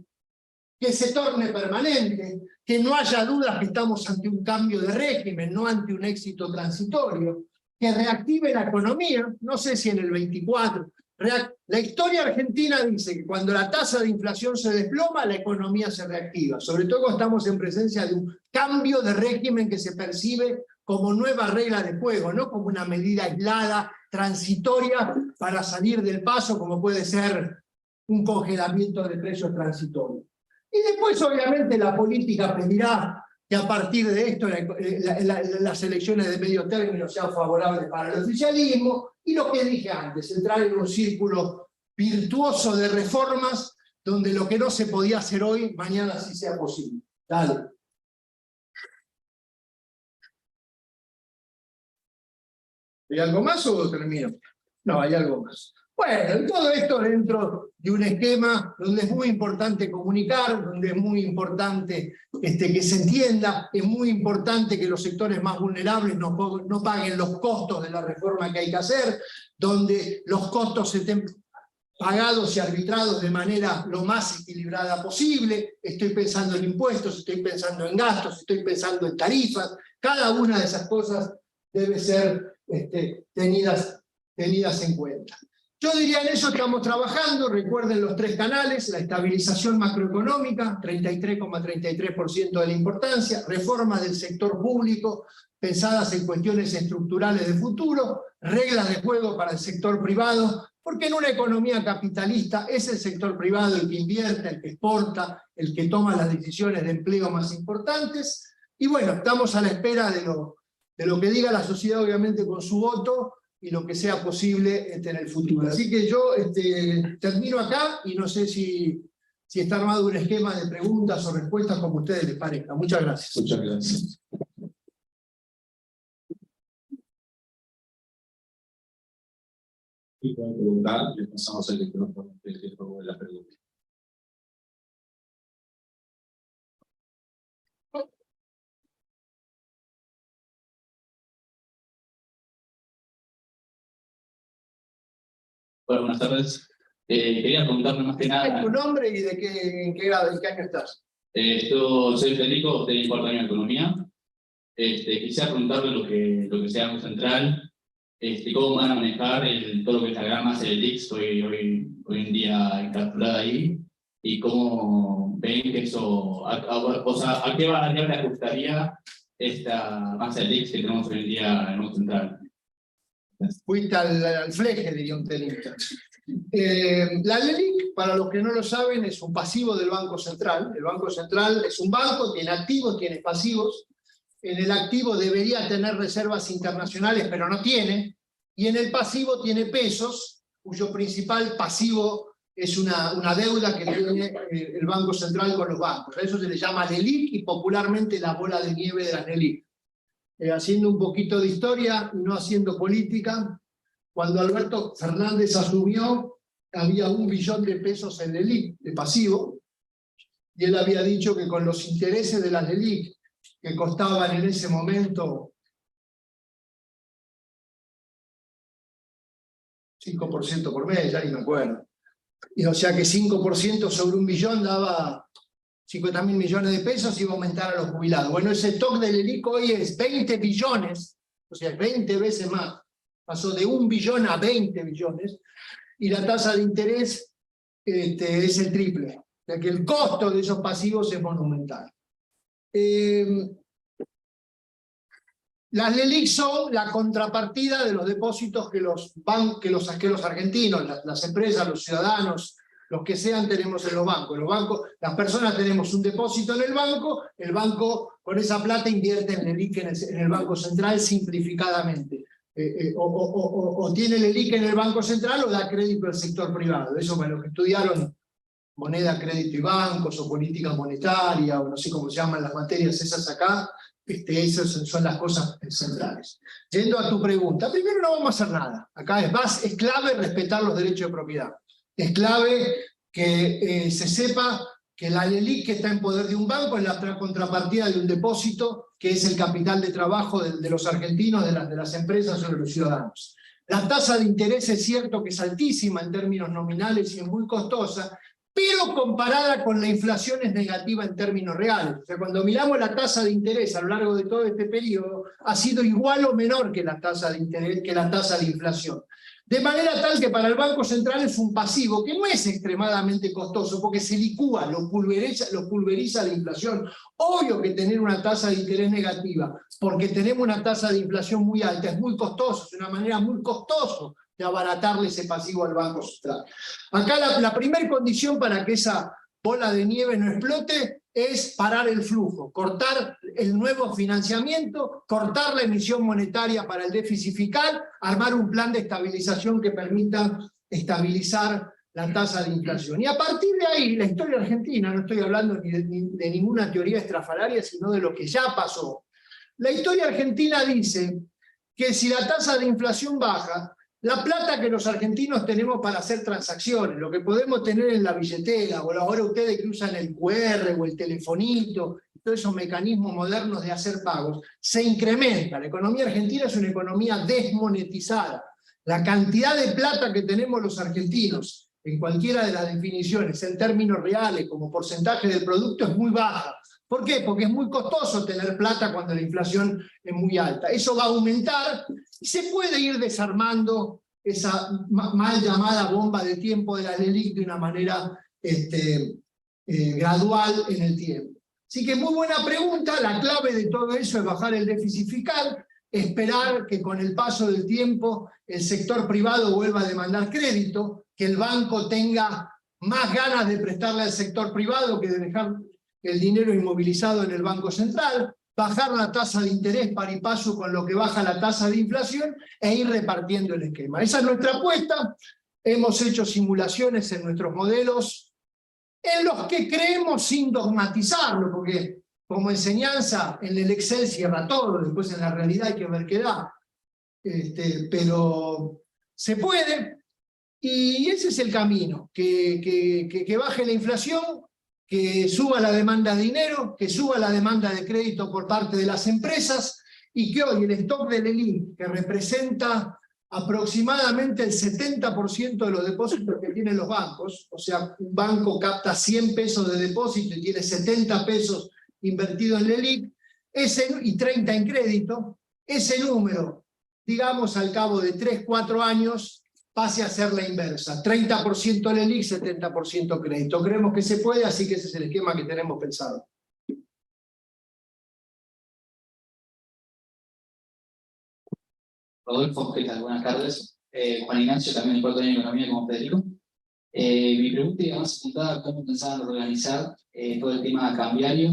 que se torne permanente, que no haya dudas que estamos ante un cambio de régimen, no ante un éxito transitorio, que reactive la economía, no sé si en el 24. La historia argentina dice que cuando la tasa de inflación se desploma, la economía se reactiva, sobre todo cuando estamos en presencia de un cambio de régimen que se percibe como nueva regla de juego, no como una medida aislada, transitoria, para salir del paso, como puede ser un congelamiento de precios transitorio. Y después, obviamente, la política pedirá que a partir de esto las elecciones de medio término sean favorables para el oficialismo, y lo que dije antes, entrar en un círculo virtuoso de reformas, donde lo que no se podía hacer hoy, mañana sí sea posible. Dale. ¿Hay algo más o termino? No, hay algo más. Bueno, y todo esto dentro de un esquema donde es muy importante comunicar, donde es muy importante que se entienda, es muy importante que los sectores más vulnerables no paguen los costos de la reforma que hay que hacer, donde los costos estén pagados y arbitrados de manera lo más equilibrada posible. Estoy pensando en impuestos, estoy pensando en gastos, estoy pensando en tarifas. Cada una de esas cosas debe ser tenidas en cuenta. Yo diría, en eso estamos trabajando. Recuerden los 3 canales: la estabilización macroeconómica, 33,33% de la importancia, reformas del sector público pensadas en cuestiones estructurales de futuro, reglas de juego para el sector privado, porque en una economía capitalista es el sector privado el que invierte, el que exporta, el que toma las decisiones de empleo más importantes. Y bueno, estamos a la espera de lo que diga la sociedad, obviamente con su voto, y lo que sea posible en el futuro. Así que yo termino acá, y no sé si está armado un esquema de preguntas o respuestas como a ustedes les parezca. Muchas gracias. Muchas gracias. Y para preguntar, le pasamos el micrófono de la pregunta. Bueno, buenas tardes. Quería preguntarle más que nada. ¿Tu nombre y en qué año estás? Yo soy Federico, estoy en 4º año de Economía. Quisiera preguntarle lo que sea Banco Central, cómo van a manejar todo lo que es la gama CELIX hoy en día encapsulada ahí, y cómo ven que eso, ¿a qué variable ajustaría esta masa CELIX que tenemos hoy en día en el Banco Central? Fuiste al fleje, diría un tenista. La LELIQ, para los que no lo saben, es un pasivo del Banco Central. El Banco Central es un banco, tiene activos, tiene pasivos. En el activo debería tener reservas internacionales, pero no tiene. Y en el pasivo tiene pesos, cuyo principal pasivo es una deuda que tiene el Banco Central con los bancos. A eso se le llama LELIQ y popularmente la bola de nieve de las LELIQ. Haciendo un poquito de historia y no haciendo política, cuando Alberto Fernández asumió, había 1 billón de pesos en LELIQ, de pasivo, y él había dicho que con los intereses de las LELIQ, que costaban en ese momento 5% por mes, ya ni me acuerdo, y o sea que 5% sobre 1 billón daba 50.000 millones de pesos iba a aumentar a los jubilados. Bueno, ese stock del ELIC hoy es 20 billones, o sea, 20 veces más. Pasó de 1 billón a 20 billones, y la tasa de interés es el triple. O sea que el costo de esos pasivos es monumental. Las LELIQ son la contrapartida de los depósitos que los argentinos, las empresas, los ciudadanos, los que sean, tenemos en los bancos. Las personas tenemos un depósito en el banco con esa plata invierte en LELIQ en el Banco Central simplificadamente. O tiene LELIQ en el Banco Central o da crédito al sector privado. Eso para los que estudiaron moneda, crédito y bancos, o política monetaria, o no sé cómo se llaman las materias esas acá, esas son las cosas centrales. Yendo a tu pregunta, primero no vamos a hacer nada. Acá es clave respetar los derechos de propiedad. Es clave que se sepa que la LELIQ que está en poder de un banco es la contrapartida de un depósito, que es el capital de trabajo de los argentinos, de las empresas sobre los ciudadanos. La tasa de interés es cierto que es altísima en términos nominales y es muy costosa, pero comparada con la inflación es negativa en términos reales. O sea, cuando miramos la tasa de interés a lo largo de todo este periodo, ha sido igual o menor que la tasa de interés, que la tasa de inflación. De manera tal que para el Banco Central es un pasivo que no es extremadamente costoso, porque se licúa, lo pulveriza la inflación. Obvio que tener una tasa de interés negativa, porque tenemos una tasa de inflación muy alta, es muy costoso, es una manera muy costosa de abaratarle ese pasivo al Banco Central. Acá la primera condición para que esa bola de nieve no explote es parar el flujo, cortar el nuevo financiamiento, cortar la emisión monetaria para el déficit fiscal, armar un plan de estabilización que permita estabilizar la tasa de inflación. Y a partir de ahí, la historia argentina, no estoy hablando ni de ninguna teoría estrafalaria, sino de lo que ya pasó. La historia argentina dice que si la tasa de inflación baja, la plata que los argentinos tenemos para hacer transacciones, lo que podemos tener en la billetera, o ahora ustedes que usan el QR o el telefonito, todos esos mecanismos modernos de hacer pagos, se incrementa. La economía argentina es una economía desmonetizada. La cantidad de plata que tenemos los argentinos, en cualquiera de las definiciones, en términos reales, como porcentaje del producto, es muy baja. ¿Por qué? Porque es muy costoso tener plata cuando la inflación es muy alta. Eso va a aumentar y se puede ir desarmando esa mal llamada bomba de tiempo de la LELIQ de una manera gradual en el tiempo. Así que muy buena pregunta. La clave de todo eso es bajar el déficit fiscal, esperar que con el paso del tiempo el sector privado vuelva a demandar crédito, que el banco tenga más ganas de prestarle al sector privado que de dejar el dinero inmovilizado en el Banco Central, bajar la tasa de interés par y paso con lo que baja la tasa de inflación e ir repartiendo el esquema. Esa es nuestra apuesta. Hemos hecho simulaciones en nuestros modelos en los que creemos sin dogmatizarlo, porque como enseñanza en el Excel cierra todo, después en la realidad hay que ver qué da. Pero se puede, y ese es el camino, que baje la inflación, que suba la demanda de dinero, que suba la demanda de crédito por parte de las empresas, y que hoy el stock del LELIQ, que representa aproximadamente el 70% de los depósitos que tienen los bancos, o sea, un banco capta 100 pesos de depósito y tiene 70 pesos invertidos en LELIQ, y 30 en crédito, ese número, digamos, al cabo de 3-4 años, pase a ser la inversa, 30% LELIQ, 70% crédito. Creemos que se puede, así que ese es el esquema que tenemos pensado. Rodolfo, ¿qué tal? Buenas tardes. Juan Ignacio, también del cuarto año de Economía como Federico. Mi pregunta iba más apuntada a cómo pensaban organizar todo el tema cambiario,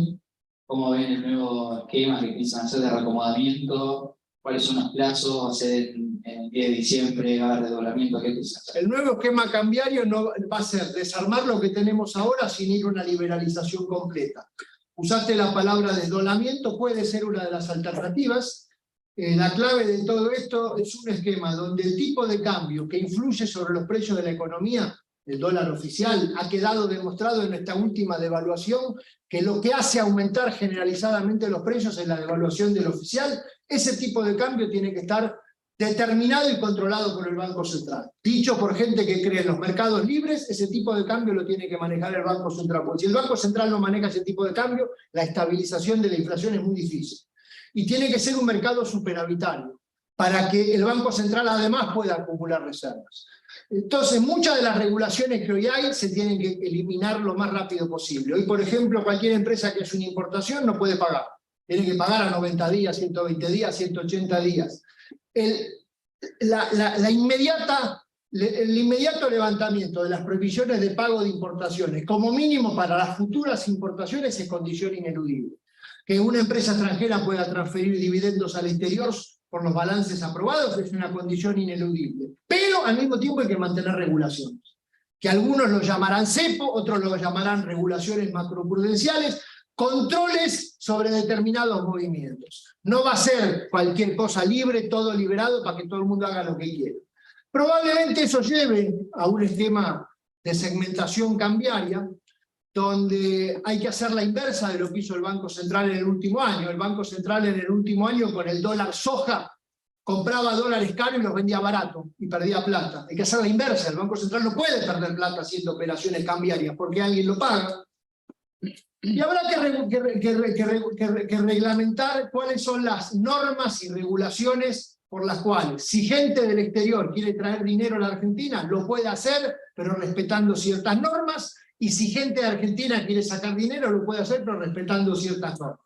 cómo ven el nuevo esquema que piensan hacer de reacomodamiento, cuáles son los plazos, hacer en el 10 de diciembre, va a haber desdoblamiento, ¿qué piensan hacer? El nuevo esquema cambiario no va a ser desarmar lo que tenemos ahora sin ir a una liberalización completa. Usaste la palabra desdoblamiento, puede ser una de las alternativas. La clave de todo esto es un esquema donde el tipo de cambio que influye sobre los precios de la economía, el dólar oficial, ha quedado demostrado en esta última devaluación que lo que hace aumentar generalizadamente los precios es la devaluación del oficial. Ese tipo de cambio tiene que estar determinado y controlado por el Banco Central. Dicho por gente que cree en los mercados libres, ese tipo de cambio lo tiene que manejar el Banco Central. Porque si el Banco Central no maneja ese tipo de cambio, la estabilización de la inflación es muy difícil. Y tiene que ser un mercado superavitario, para que el Banco Central además pueda acumular reservas. Entonces, muchas de las regulaciones que hoy hay se tienen que eliminar lo más rápido posible. Hoy, por ejemplo, cualquier empresa que hace una importación no puede pagar. Tiene que pagar a 90 días, 120 días, 180 días. El inmediato levantamiento de las prohibiciones de pago de importaciones, como mínimo para las futuras importaciones, es condición ineludible. Que una empresa extranjera pueda transferir dividendos al exterior por los balances aprobados es una condición ineludible. Pero al mismo tiempo hay que mantener regulaciones, que algunos lo llamarán cepo, otros lo llamarán regulaciones macroprudenciales, controles sobre determinados movimientos. No va a ser cualquier cosa libre, todo liberado para que todo el mundo haga lo que quiera. Probablemente eso lleve a un esquema de segmentación cambiaria, donde hay que hacer la inversa de lo que hizo el Banco Central en el último año. El Banco Central en el último año con el dólar soja compraba dólares caros y los vendía barato y perdía plata. Hay que hacer la inversa. El Banco Central no puede perder plata haciendo operaciones cambiarias porque alguien lo paga. Y habrá que reglamentar cuáles son las normas y regulaciones por las cuales, si gente del exterior quiere traer dinero a la Argentina, lo puede hacer, pero respetando ciertas normas, y si gente de Argentina quiere sacar dinero, lo puede hacer, pero respetando ciertas normas.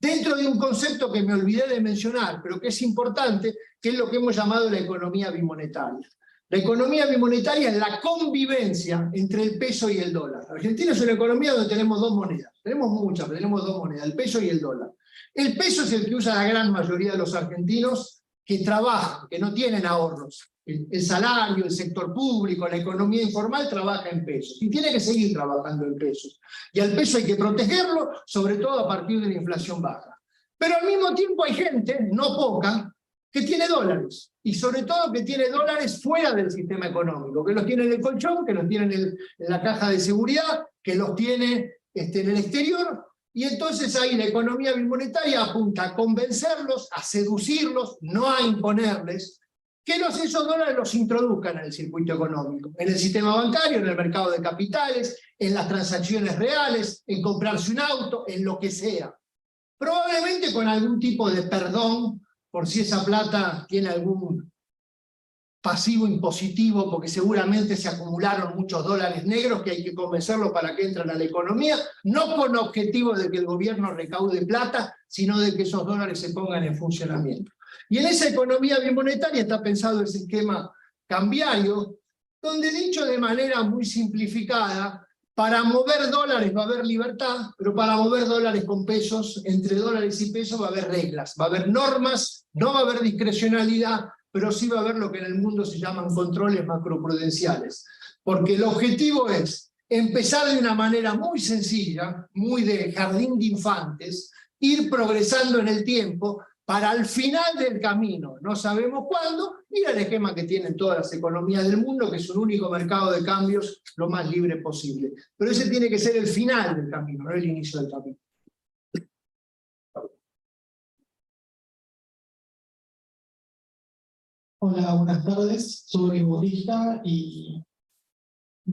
Dentro de un concepto que me olvidé de mencionar, pero que es importante, que es lo que hemos llamado la economía bimonetaria. La economía bimonetaria es la convivencia entre el peso y el dólar. Argentina es una economía donde tenemos dos monedas. Tenemos muchas, pero tenemos dos monedas, el peso y el dólar. El peso es el que usa la gran mayoría de los argentinos que trabajan, que no tienen ahorros. El salario, el sector público, la economía informal trabaja en pesos. Y tiene que seguir trabajando en pesos. Y al peso hay que protegerlo, sobre todo a partir de la inflación baja. Pero al mismo tiempo hay gente, no poca, que tiene dólares, y sobre todo que tiene dólares fuera del sistema económico, que los tiene en el colchón, que los tiene en la caja de seguridad, que los tiene en el exterior, y entonces ahí la economía bimonetaria apunta a convencerlos, a seducirlos, no a imponerles, que esos dólares los introduzcan en el circuito económico, en el sistema bancario, en el mercado de capitales, en las transacciones reales, en comprarse un auto, en lo que sea. Probablemente con algún tipo de perdón, por si esa plata tiene algún pasivo impositivo, porque seguramente se acumularon muchos dólares negros que hay que convencerlos para que entren a la economía, no con objetivo de que el gobierno recaude plata, sino de que esos dólares se pongan en funcionamiento. Y en esa economía bimonetaria está pensado ese esquema cambiario, donde dicho de manera muy simplificada, para mover dólares va a haber libertad, pero para mover dólares con pesos, entre dólares y pesos va a haber reglas, va a haber normas, no va a haber discrecionalidad, pero sí va a haber lo que en el mundo se llaman controles macroprudenciales. Porque el objetivo es empezar de una manera muy sencilla, muy de jardín de infantes, ir progresando en el tiempo, para al final del camino, no sabemos cuándo, ir al esquema que tienen todas las economías del mundo, que es un único mercado de cambios lo más libre posible. Pero ese tiene que ser el final del camino, no el inicio del camino. Hola, buenas tardes. Soy budista y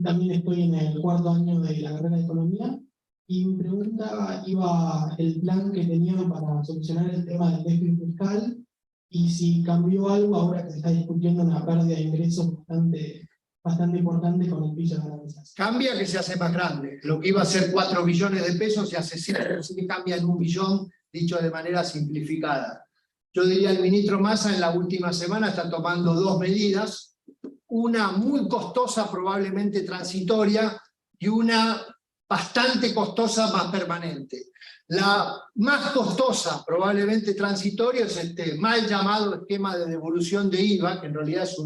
también estoy en el cuarto año de la carrera de Economía. Y mi pregunta iba el plan que tenían para solucionar el tema del déficit fiscal y si cambió algo ahora que se está discutiendo una pérdida de ingresos bastante importante con el piso de ganancias. Cambia que se hace más grande. Lo que iba a ser 4 billones de pesos se hace 7, así que cambia en 1 billón, dicho de manera simplificada. Yo diría el ministro Massa en la última semana está tomando 2 medidas, una muy costosa, probablemente transitoria, y una bastante costosa, más permanente. La más costosa, probablemente transitoria, es este mal llamado esquema de devolución de IVA, que en realidad es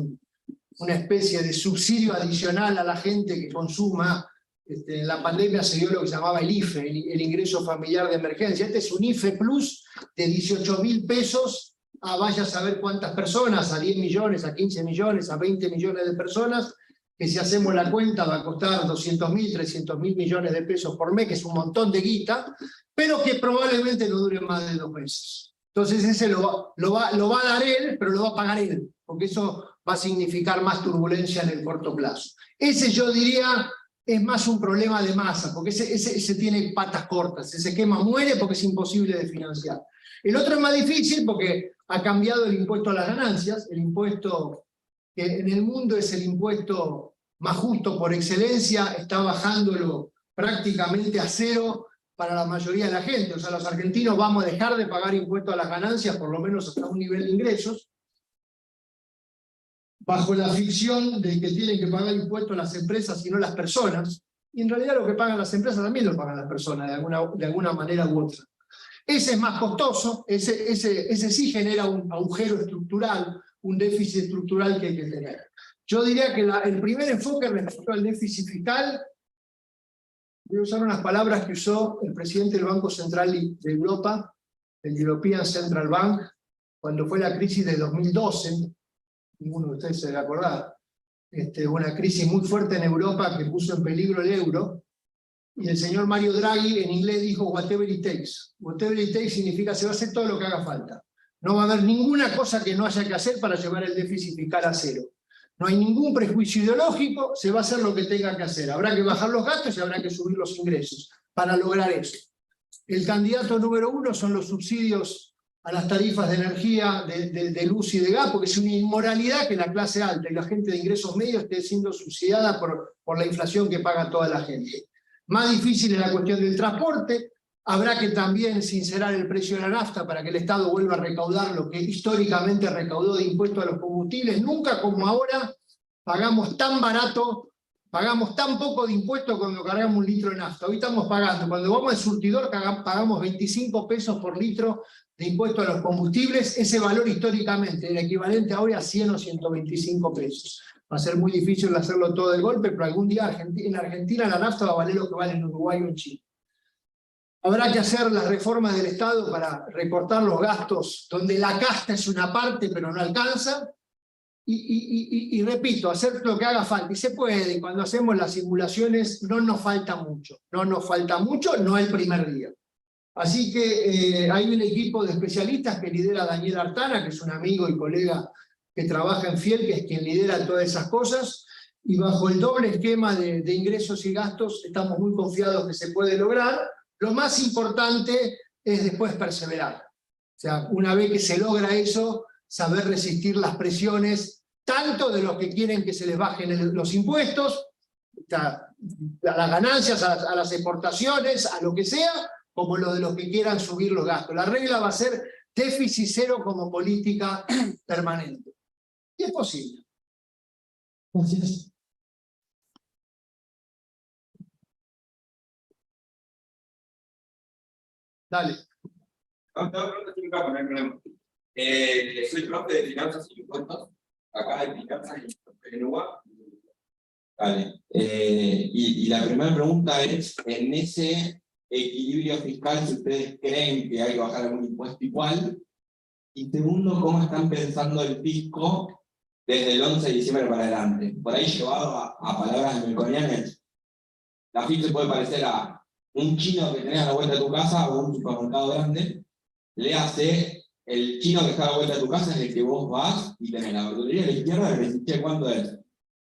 una especie de subsidio adicional a la gente que consuma. En la pandemia se dio lo que se llamaba el IFE, el ingreso familiar de emergencia. Este es un IFE plus de 18.000 pesos a vaya a saber cuántas personas, a 10 millones, a 15 millones, a 20 millones de personas, que si hacemos la cuenta va a costar 200.000, 300.000 millones de pesos por mes, que es un montón de guita, pero que probablemente no dure más de 2 meses. Entonces ese lo va a dar él, pero lo va a pagar él, porque eso va a significar más turbulencia en el corto plazo. Ese yo diría es más un problema de masa, porque ese tiene patas cortas, ese esquema muere porque es imposible de financiar. El otro es más difícil porque ha cambiado el impuesto a las ganancias, el impuesto que en el mundo es el impuesto más justo por excelencia, está bajándolo prácticamente a cero para la mayoría de la gente. O sea, los argentinos vamos a dejar de pagar impuestos a las ganancias, por lo menos hasta un nivel de ingresos, bajo la ficción de que tienen que pagar impuestos las empresas y no las personas, y en realidad lo que pagan las empresas también lo pagan las personas, de alguna manera u otra. Ese es más costoso, ese sí genera un agujero estructural, un déficit estructural que hay que tener. Yo diría que el primer enfoque respecto al déficit fiscal, voy a usar unas palabras que usó el presidente del Banco Central de Europa, el European Central Bank, cuando fue la crisis de 2012, ninguno de ustedes se debe acordar, una crisis muy fuerte en Europa que puso en peligro el euro, y el señor Mario Draghi en inglés dijo whatever it takes. Whatever it takes significa se va a hacer todo lo que haga falta. No va a haber ninguna cosa que no haya que hacer para llevar el déficit fiscal a cero. No hay ningún prejuicio ideológico, se va a hacer lo que tenga que hacer. Habrá que bajar los gastos y habrá que subir los ingresos para lograr eso. El candidato número 1 son los subsidios a las tarifas de energía, de luz y de gas, porque es una inmoralidad que la clase alta y la gente de ingresos medios esté siendo subsidiada por la inflación que paga toda la gente. Más difícil es la cuestión del transporte. Habrá que también sincerar el precio de la nafta para que el Estado vuelva a recaudar lo que históricamente recaudó de impuestos a los combustibles. Nunca como ahora pagamos tan barato, pagamos tan poco de impuestos cuando cargamos un litro de nafta. Hoy estamos pagando, cuando vamos al surtidor pagamos 25 pesos por litro de impuestos a los combustibles. Ese valor históricamente era equivalente ahora a 100 o 125 pesos. Va a ser muy difícil hacerlo todo de golpe, pero algún día en Argentina la nafta va a valer lo que vale en Uruguay o en Chile. Habrá que hacer las reformas del Estado para recortar los gastos donde la casta es una parte pero no alcanza. Y repito, hacer lo que haga falta. Y se puede, y cuando hacemos las simulaciones no nos falta mucho. No nos falta mucho, no el primer día. Así que hay un equipo de especialistas que lidera Daniel Artana, que es un amigo y colega que trabaja en Fiel, que es quien lidera todas esas cosas, y bajo el doble esquema de ingresos y gastos estamos muy confiados que se puede lograr. Lo más importante es después perseverar. O sea, una vez que se logra eso, saber resistir las presiones, tanto de los que quieren que se les bajen los impuestos, a las ganancias, a las exportaciones, a lo que sea, como lo de los que quieran subir los gastos. La regla va a ser déficit cero como política permanente. Y es posible. Gracias. Dale. Soy profe de finanzas y impuestos, acá en Finanzas en UBA. Vale. Y la primera pregunta es, en ese equilibrio fiscal, si ustedes creen que hay que bajar algún impuesto igual, y segundo, ¿cómo están pensando el fisco desde el 11 de diciembre para adelante? Por ahí llevado a palabras de melconianes, la FIP se puede parecer a un chino que tenés a la vuelta de tu casa o un supermercado grande. Le hace el chino que está a la vuelta de tu casa, es el que vos vas y tenés la verdulería a la izquierda y le decís, che, ¿cuánto es?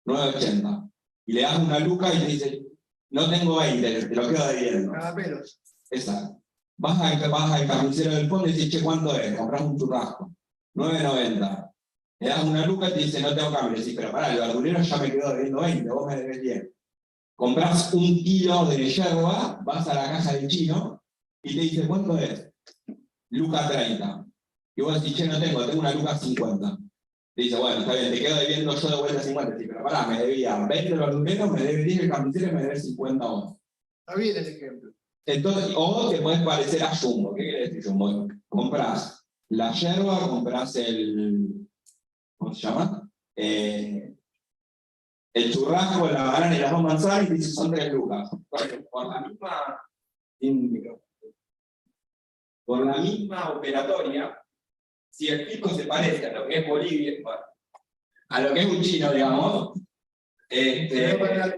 9.80. Y le das una luca y te dice, no tengo 20, te lo quedo debiendo. Cagapelos. Exacto. Vas al carnicero del fondo y dices, che, ¿cuánto es? Comprás un churrasco. 9.90. Le das una luca y te dice, no tengo cambio. Y decís, pero pará, el verdulero ya me quedó debiendo 20, vos me debes 10. Comprás 1 kilo de yerba, vas a la caja del chino y te dice, ¿cuánto es? Luca 30. Y vos decís, che, no tengo una luca 50. Te dice, bueno, está bien, te quedo debiendo yo de vuelta 50. Sí, pero pará, me debía 20 el verdulero, me debe 10 el carnicero y me debe 50 vos. Está bien el ejemplo. Entonces, o te puedes parecer a Jumbo. ¿Qué quiere decir Jumbo? Comprás la yerba, comprás el... ¿cómo se llama? El churrasco, la banana y las 2 manzanas y dices, son 3 lucas. Por la misma operatoria, si el fisco se parece a lo que es Bolivia, a lo que es un chino, digamos, no, porque allá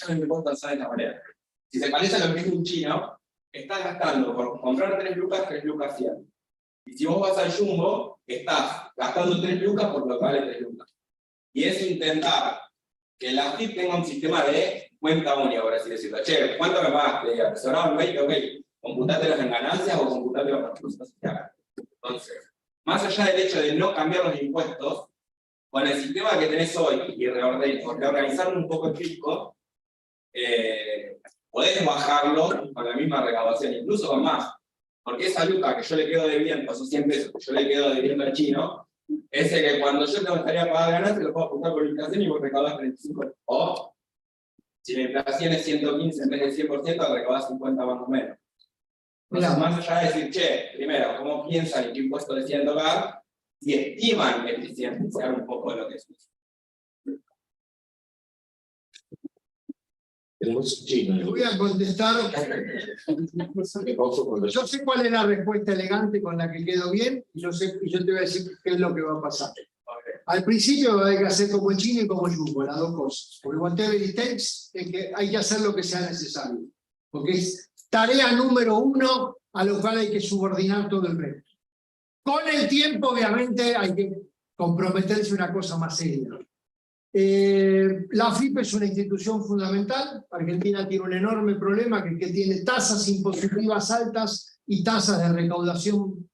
no me importa de esta manera. Si se parece a lo que es un chino, estás gastando por comprar 3 lucas 100. Y si vos vas al Jumbo, estás gastando 3 lucas por lo que vale 3 lucas. Y es intentar que la FIP tenga un sistema de cuenta única, por así decirlo. Che, ¿cuánto me pagaste? ¿Asesoraron 20? Ok, computátelos en ganancias o computátelos en cosas sociales. Entonces, más allá del hecho de no cambiar los impuestos, con el sistema que tenés hoy y reorganizarlo un poco el fisco, podés bajarlo con la misma recaudación, incluso con más. Porque esa luca que yo le quedo debiendo, esos 100 pesos que yo le quedo debiendo al chino, es el que cuando yo te gustaría pagar ganancias, lo puedo apuntar por inflación y vos recaudás 35. O, si la inflación es 115 en vez de 100%, recaudás 50 más o menos. Entonces, más allá de decir, che, primero, ¿cómo piensan y qué impuesto deciden tocar? Si estiman eficienciar un poco de lo que es. Tenemos chino. Le voy a contestar. Yo sé cuál es la respuesta elegante con la que quedo bien, y yo te voy a decir qué es lo que va a pasar. Al principio hay que hacer como China y como Jumbo, las dos cosas. Porque whatever it takes, es que hay que hacer lo que sea necesario. Porque es tarea número 1 a lo cual hay que subordinar todo el resto. Con el tiempo, obviamente, hay que comprometerse a una cosa más seria. La AFIP es una institución fundamental. Argentina tiene un enorme problema que tiene tasas impositivas altas y tasas de recaudación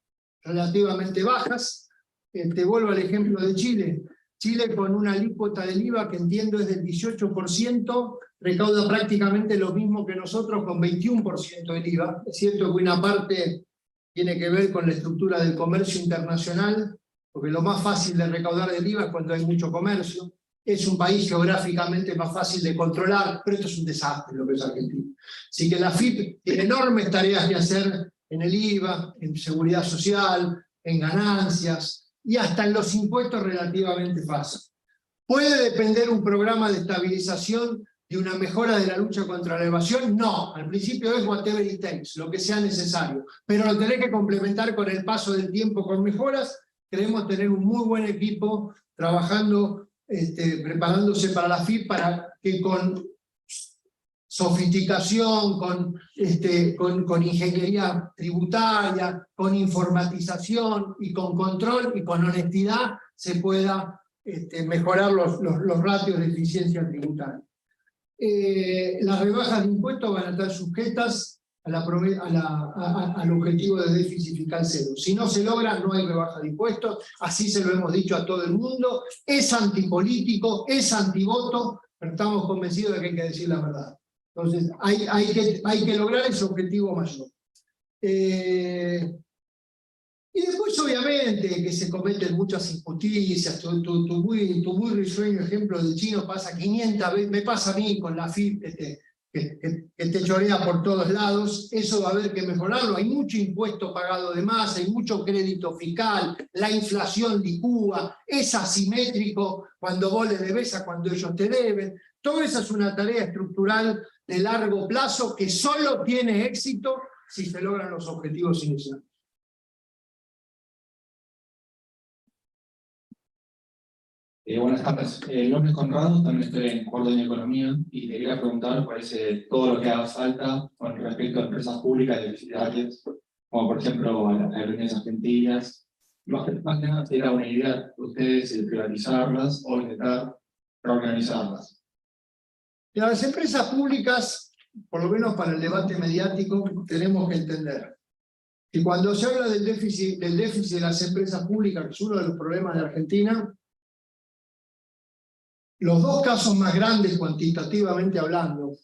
relativamente bajas. Te vuelvo al ejemplo de Chile. Chile, con una alícuota del IVA que entiendo es del 18%, recauda prácticamente lo mismo que nosotros con 21% del IVA. Es cierto que una parte tiene que ver con la estructura del comercio internacional, porque lo más fácil de recaudar del IVA es cuando hay mucho comercio. Es un país geográficamente más fácil de controlar, pero esto es un desastre lo que es Argentina. Así que la AFIP tiene enormes tareas que hacer en el IVA, en seguridad social, en ganancias, y hasta en los impuestos relativamente fácil. ¿Puede depender un programa de estabilización de una mejora de la lucha contra la evasión? No, al principio es whatever it takes, lo que sea necesario, pero lo tenés que complementar con el paso del tiempo con mejoras. Queremos tener un muy buen equipo trabajando, preparándose para la FIP, para que con sofisticación, con ingeniería tributaria, con informatización y con control y con honestidad se pueda mejorar los ratios de eficiencia tributaria. Las rebajas de impuestos van a estar sujetas al objetivo de déficit fiscal cero. Si no se logra, no hay rebaja de impuestos, así se lo hemos dicho a todo el mundo. Es antipolítico, es antivoto, pero estamos convencidos de que hay que decir la verdad. Entonces, hay que lograr ese objetivo mayor. Y después, obviamente, que se cometen muchas injusticias. Tu muy risueño ejemplo del chino pasa 500 veces, me pasa a mí con la FIP, que te chorea por todos lados. Eso va a haber que mejorarlo. Hay mucho impuesto pagado de más, hay mucho crédito fiscal, la inflación licúa, es asimétrico cuando vos le debes a cuando ellos te deben. Todo eso es una tarea estructural de largo plazo que solo tiene éxito si se logran los objetivos iniciales. Buenas tardes, mi nombre es Conrado, también estoy en cuarto año de Economía y te quería preguntar, parece todo lo que haga falta con respecto a empresas públicas deficitarias, como por ejemplo a las aerolíneas argentinas. Más que nada era una idea de ustedes de privatizarlas o intentar reorganizarlas. Las empresas públicas, por lo menos para el debate mediático, tenemos que entender que cuando se habla del déficit de las empresas públicas, que es uno de los problemas de Argentina, los dos casos más grandes cuantitativamente hablando,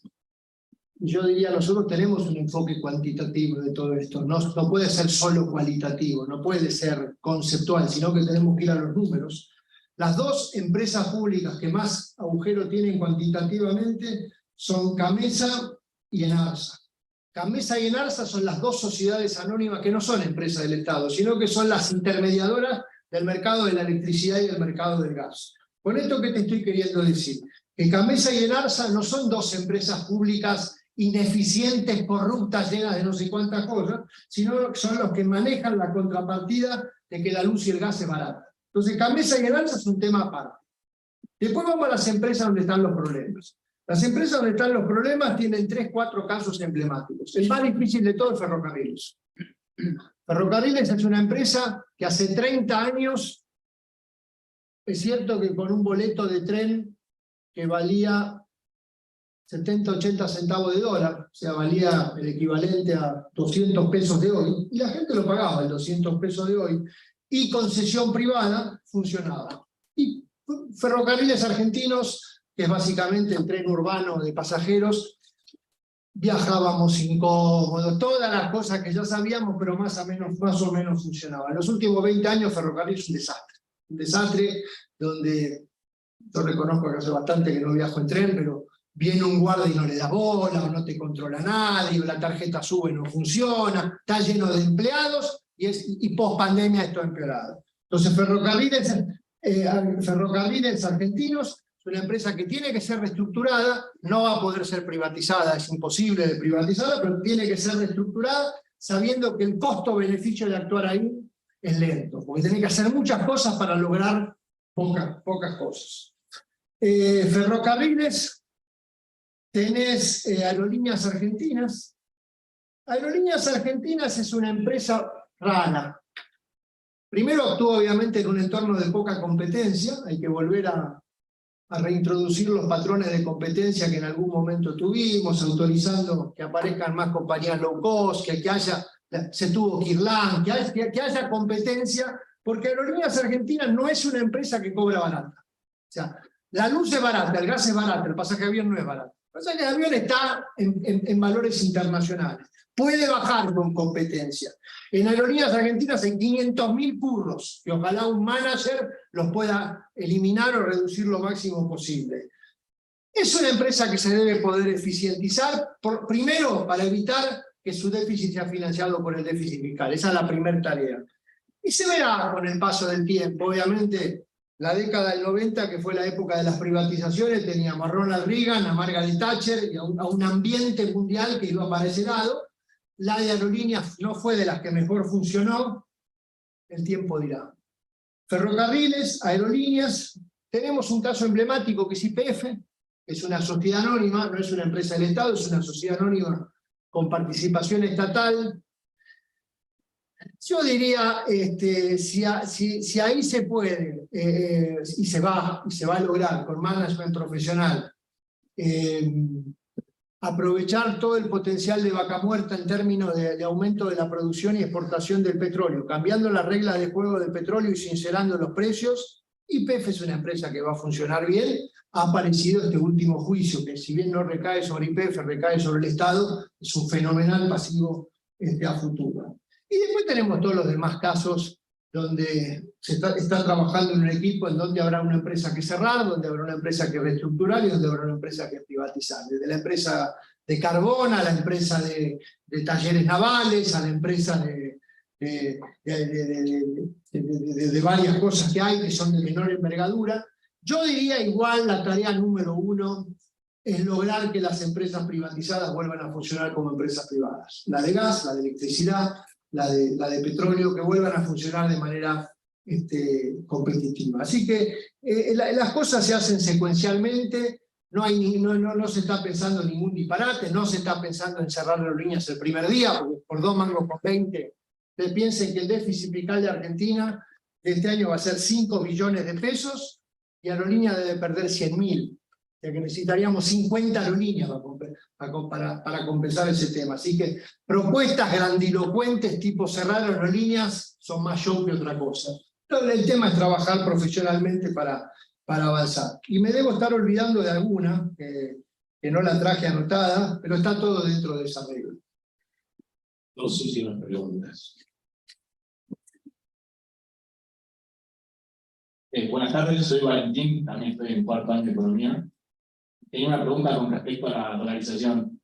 yo diría, nosotros tenemos un enfoque cuantitativo de todo esto, no puede ser solo cualitativo, no puede ser conceptual, sino que tenemos que ir a los números. Las dos empresas públicas que más agujero tienen cuantitativamente son Gamesa y Enarsa. Gamesa y Enarsa son las dos sociedades anónimas que no son empresas del Estado, sino que son las intermediadoras del mercado de la electricidad y del mercado del gas. Con esto, ¿qué te estoy queriendo decir? Que Gamesa y Enarsa no son dos empresas públicas ineficientes, corruptas, llenas de no sé cuántas cosas, sino son los que manejan la contrapartida de que la luz y el gas es barata. Entonces, Gamesa y Enarsa es un tema aparte. Después vamos a las empresas donde están los problemas. Las empresas donde están los problemas tienen 3, 4 casos emblemáticos. El más difícil de todo es Ferrocarriles. Ferrocarriles es una empresa que hace 30 años, es cierto que con un boleto de tren que valía 70, 80 centavos de dólar, o sea, valía el equivalente a 200 pesos de hoy, y la gente lo pagaba, el 200 pesos de hoy, y concesión privada funcionaba. Y Ferrocarriles Argentinos, que es básicamente el tren urbano de pasajeros, viajábamos incómodos, todas las cosas que ya sabíamos, pero más o menos funcionaban. En los últimos 20 años Ferrocarril es un desastre donde yo reconozco que hace bastante que no viajo en tren, pero viene un guardia y no le da bola, o no te controla nadie, o la tarjeta sube, no funciona, está lleno de empleados, y post pandemia esto ha empeorado. Entonces Ferrocarriles Argentinos es una empresa que tiene que ser reestructurada, no va a poder ser privatizada, es imposible de privatizarla, pero tiene que ser reestructurada sabiendo que el costo-beneficio de actuar ahí es lento, porque tiene que hacer muchas cosas para lograr pocas cosas. Ferrocarriles, tenés Aerolíneas Argentinas. Aerolíneas Argentinas es una empresa rara. Primero actúa obviamente en un entorno de poca competencia, hay que volver a reintroducir los patrones de competencia que en algún momento tuvimos, autorizando que aparezcan más compañías low cost, que haya, se tuvo que ir LAN, que haya competencia, porque Aerolíneas Argentinas no es una empresa que cobra barata. O sea, la luz es barata, el gas es barato, el pasaje de avión no es barato. El pasaje de avión está en valores internacionales. Puede bajar con competencia. En Aerolíneas Argentinas hay 500.000 curros, que ojalá un manager los pueda eliminar o reducir lo máximo posible. Es una empresa que se debe poder eficientizar, primero para evitar que su déficit sea financiado por el déficit fiscal. Esa es la primera tarea. Y se verá con el paso del tiempo. Obviamente, la década del 90, que fue la época de las privatizaciones, teníamos a Ronald Reagan, a Margaret Thatcher, y a un ambiente mundial que iba para ese lado. La de Aerolíneas no fue de las que mejor funcionó, el tiempo dirá. Ferrocarriles, Aerolíneas, tenemos un caso emblemático que es YPF, es una sociedad anónima, no es una empresa del Estado, es una sociedad anónima con participación estatal. Yo diría, si ahí se puede, y se va a lograr con management profesional, aprovechar todo el potencial de Vaca Muerta en términos de aumento de la producción y exportación del petróleo, cambiando las reglas de juego del petróleo y sincerando los precios. YPF es una empresa que va a funcionar bien. Ha aparecido este último juicio, que si bien no recae sobre YPF, recae sobre el Estado, es un fenomenal pasivo a futuro. Y después tenemos todos los demás casos donde se está trabajando en un equipo en donde habrá una empresa que cerrar, donde habrá una empresa que reestructurar y donde habrá una empresa que privatizar. Desde la empresa de carbón a la empresa de talleres navales, a la empresa de varias cosas que hay que son de menor envergadura. Yo diría igual la tarea número 1 es lograr que las empresas privatizadas vuelvan a funcionar como empresas privadas. La de gas, la de electricidad, la de petróleo, que vuelvan a funcionar de manera competitiva. Así que las cosas se hacen secuencialmente, no se está pensando en ningún disparate, no se está pensando en cerrar Aerolíneas el primer día, porque por 2 mangos con 20, piensen que el déficit fiscal de Argentina de este año va a ser 5 billones de pesos, y Aerolíneas debe perder 100.000. O sea que necesitaríamos 50 aerolíneas para compensar ese tema. Así que propuestas grandilocuentes tipo cerrar Aerolíneas son más show que otra cosa. Pero el tema es trabajar profesionalmente para avanzar. Y me debo estar olvidando de alguna, que no la traje anotada, pero está todo dentro de esa regla. 2 últimas preguntas. Buenas tardes, soy Valentín, también estoy en 4º año de Economía. Tenía una pregunta con respecto a la dolarización.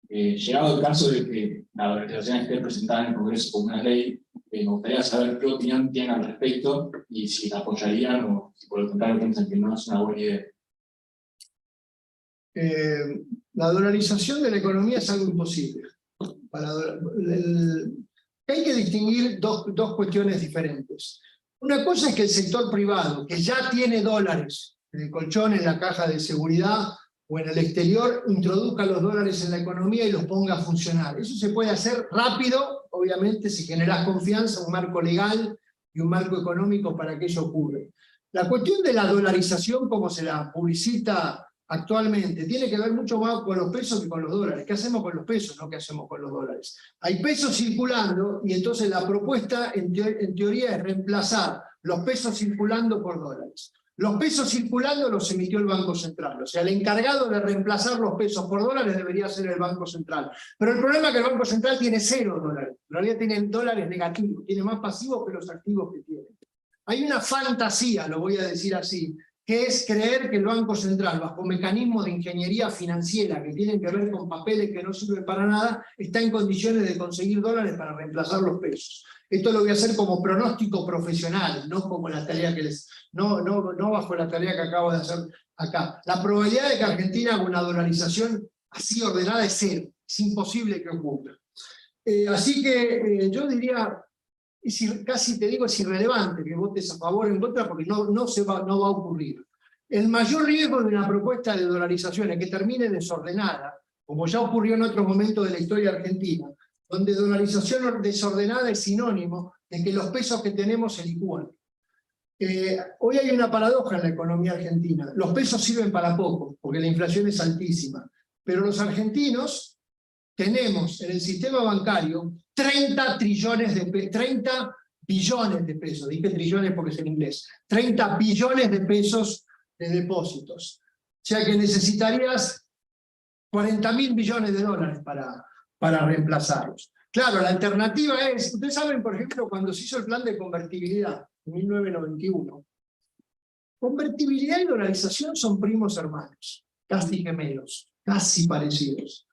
Llegado el caso de que la dolarización esté presentada en el Congreso como una ley, me gustaría saber qué opinión tienen al respecto y si la apoyarían o si por el contrario piensan que no es una buena idea. La dolarización de la economía es algo imposible. Hay que distinguir dos cuestiones diferentes. Una cosa es que el sector privado, que ya tiene dólares en el colchón, en la caja de seguridad o en el exterior introduzca los dólares en la economía y los ponga a funcionar. Eso se puede hacer rápido, obviamente, si generás confianza, un marco legal y un marco económico para que ello ocurra. La cuestión de la dolarización, como se la publicita actualmente, tiene que ver mucho más con los pesos que con los dólares. ¿Qué hacemos con los pesos? No, ¿qué hacemos con los dólares? Hay pesos circulando y entonces la propuesta en teoría es reemplazar los pesos circulando por dólares. Los pesos circulando los emitió el Banco Central. O sea, el encargado de reemplazar los pesos por dólares debería ser el Banco Central. Pero el problema es que el Banco Central tiene 0 dólares. En realidad tiene dólares negativos. Tiene más pasivos que los activos que tiene. Hay una fantasía, lo voy a decir así, que es creer que el Banco Central, bajo mecanismos de ingeniería financiera que tienen que ver con papeles que no sirven para nada, está en condiciones de conseguir dólares para reemplazar los pesos. Esto lo voy a hacer como pronóstico profesional, no como la tarea que no bajo la tarea que acabo de hacer acá. La probabilidad de que Argentina haga una dolarización así ordenada es 0. Es imposible que ocurra. Así que yo diría, casi te digo, es irrelevante que votes a favor o en contra porque no va a ocurrir. El mayor riesgo de una propuesta de dolarización es que termine desordenada, como ya ocurrió en otro momento de la historia argentina, donde dolarización desordenada es sinónimo de que los pesos que tenemos se licúan. Hoy hay una paradoja en la economía argentina. Los pesos sirven para poco, porque la inflación es altísima. Pero los argentinos tenemos en el sistema bancario 30 billones de pesos. Dije trillones porque es en inglés. 30 billones de pesos de depósitos. O sea que necesitarías 40.000 billones de dólares para reemplazarlos. Claro, la alternativa es, ustedes saben, por ejemplo, cuando se hizo el plan de convertibilidad, en 1991, convertibilidad y dolarización son primos hermanos, casi gemelos, casi parecidos.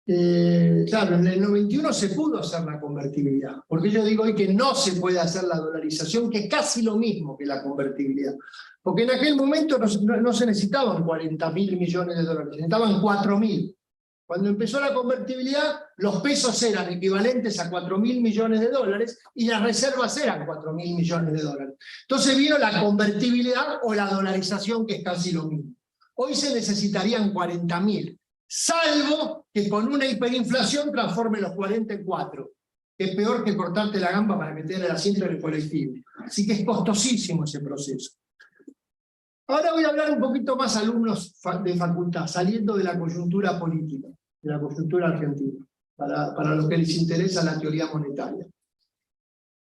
Claro, en el 91 se pudo hacer la convertibilidad, porque yo digo hoy que no se puede hacer la dolarización, que es casi lo mismo que la convertibilidad. Porque en aquel momento no se necesitaban 40.000 millones de dólares, se necesitaban 4.000. Cuando empezó la convertibilidad, los pesos eran equivalentes a 4.000 millones de dólares y las reservas eran 4.000 millones de dólares. Entonces vino la convertibilidad o la dolarización, que es casi lo mismo. Hoy se necesitarían 40.000, salvo que con una hiperinflación transforme los 40 en 4, que es peor que cortarte la gamba para meter el asiento en el colectivo. Así que es costosísimo ese proceso. Ahora voy a hablar un poquito más alumnos de facultad, saliendo de la coyuntura política, de la coyuntura argentina, para los que les interesa la teoría monetaria.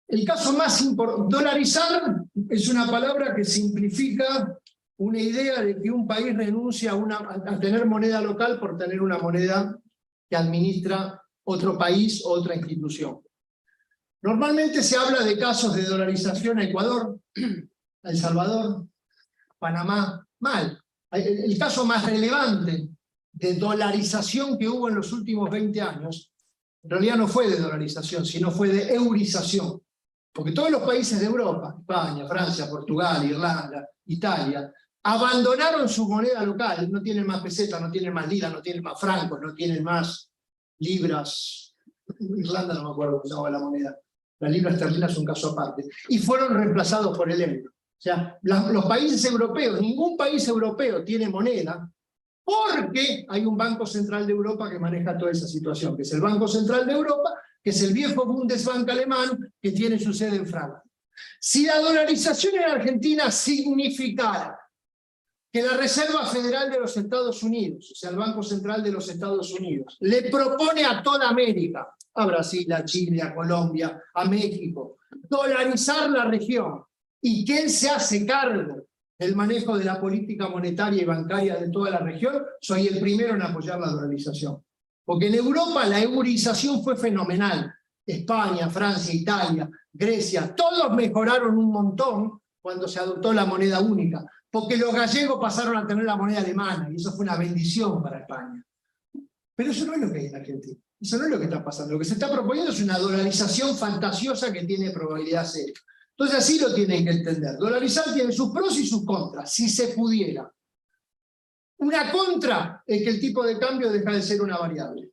El caso más importante, dolarizar es una palabra que simplifica una idea de que un país renuncia a tener moneda local por tener una moneda que administra otro país o otra institución. Normalmente se habla de casos de dolarización a Ecuador, a El Salvador, Panamá, mal. El caso más relevante de dolarización que hubo en los últimos 20 años, en realidad no fue de dolarización, sino fue de eurización. Porque todos los países de Europa, España, Francia, Portugal, Irlanda, Italia, abandonaron su moneda local, no tienen más pesetas, no tienen más liras, no tienen más francos, no tienen más libras. Irlanda no me acuerdo cómo se llamaba la moneda. Las libras esterlinas es un caso aparte. Y fueron reemplazados por el euro. O sea, los países europeos, ningún país europeo tiene moneda, porque hay un Banco Central de Europa que maneja toda esa situación, que es el Banco Central de Europa, que es el viejo Bundesbank alemán, que tiene su sede en Frankfurt. Si la dolarización en Argentina significara que la Reserva Federal de los Estados Unidos, o sea, el Banco Central de los Estados Unidos, le propone a toda América, a Brasil, a Chile, a Colombia, a México, dolarizar la región, y que él se hace cargo del manejo de la política monetaria y bancaria de toda la región, soy el primero en apoyar la dolarización. Porque en Europa la eurización fue fenomenal. España, Francia, Italia, Grecia, todos mejoraron un montón cuando se adoptó la moneda única, porque los gallegos pasaron a tener la moneda alemana, y eso fue una bendición para España. Pero eso no es lo que hay en Argentina. Eso no es lo que está pasando. Lo que se está proponiendo es una dolarización fantasiosa que tiene probabilidad cero. Entonces así lo tienen que entender. Dolarizar tiene sus pros y sus contras, si se pudiera. Una contra es que el tipo de cambio deja de ser una variable.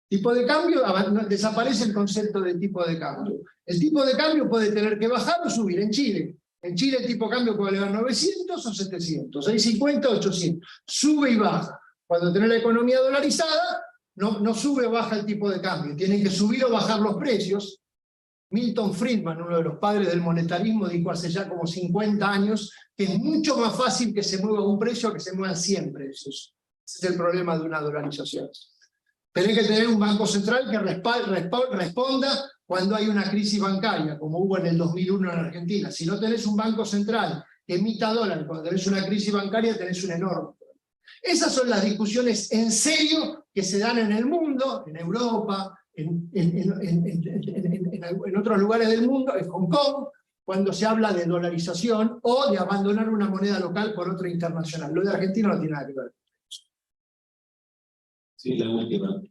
Tipo de cambio, desaparece el concepto de tipo de cambio. El tipo de cambio puede tener que bajar o subir. En Chile el tipo de cambio puede elevar 900 o 700, 650 o 800. Sube y baja. Cuando tenés la economía dolarizada, no sube o baja el tipo de cambio, tienen que subir o bajar los precios. Milton Friedman, uno de los padres del monetarismo, dijo hace ya como 50 años que es mucho más fácil que se mueva un precio que se muevan 100 precios. Ese es el problema de una dolarización. Tenés que tener un banco central que responda cuando hay una crisis bancaria, como hubo en el 2001 en Argentina. Si no tenés un banco central que emita dólares, cuando tenés una crisis bancaria tenés un enorme problema. Esas son las discusiones en serio que se dan en el mundo, en Europa, en otros lugares del mundo, en Hong Kong, cuando se habla de dolarización o de abandonar una moneda local por otra internacional. Lo de Argentina no tiene nada que ver. Sí, la última.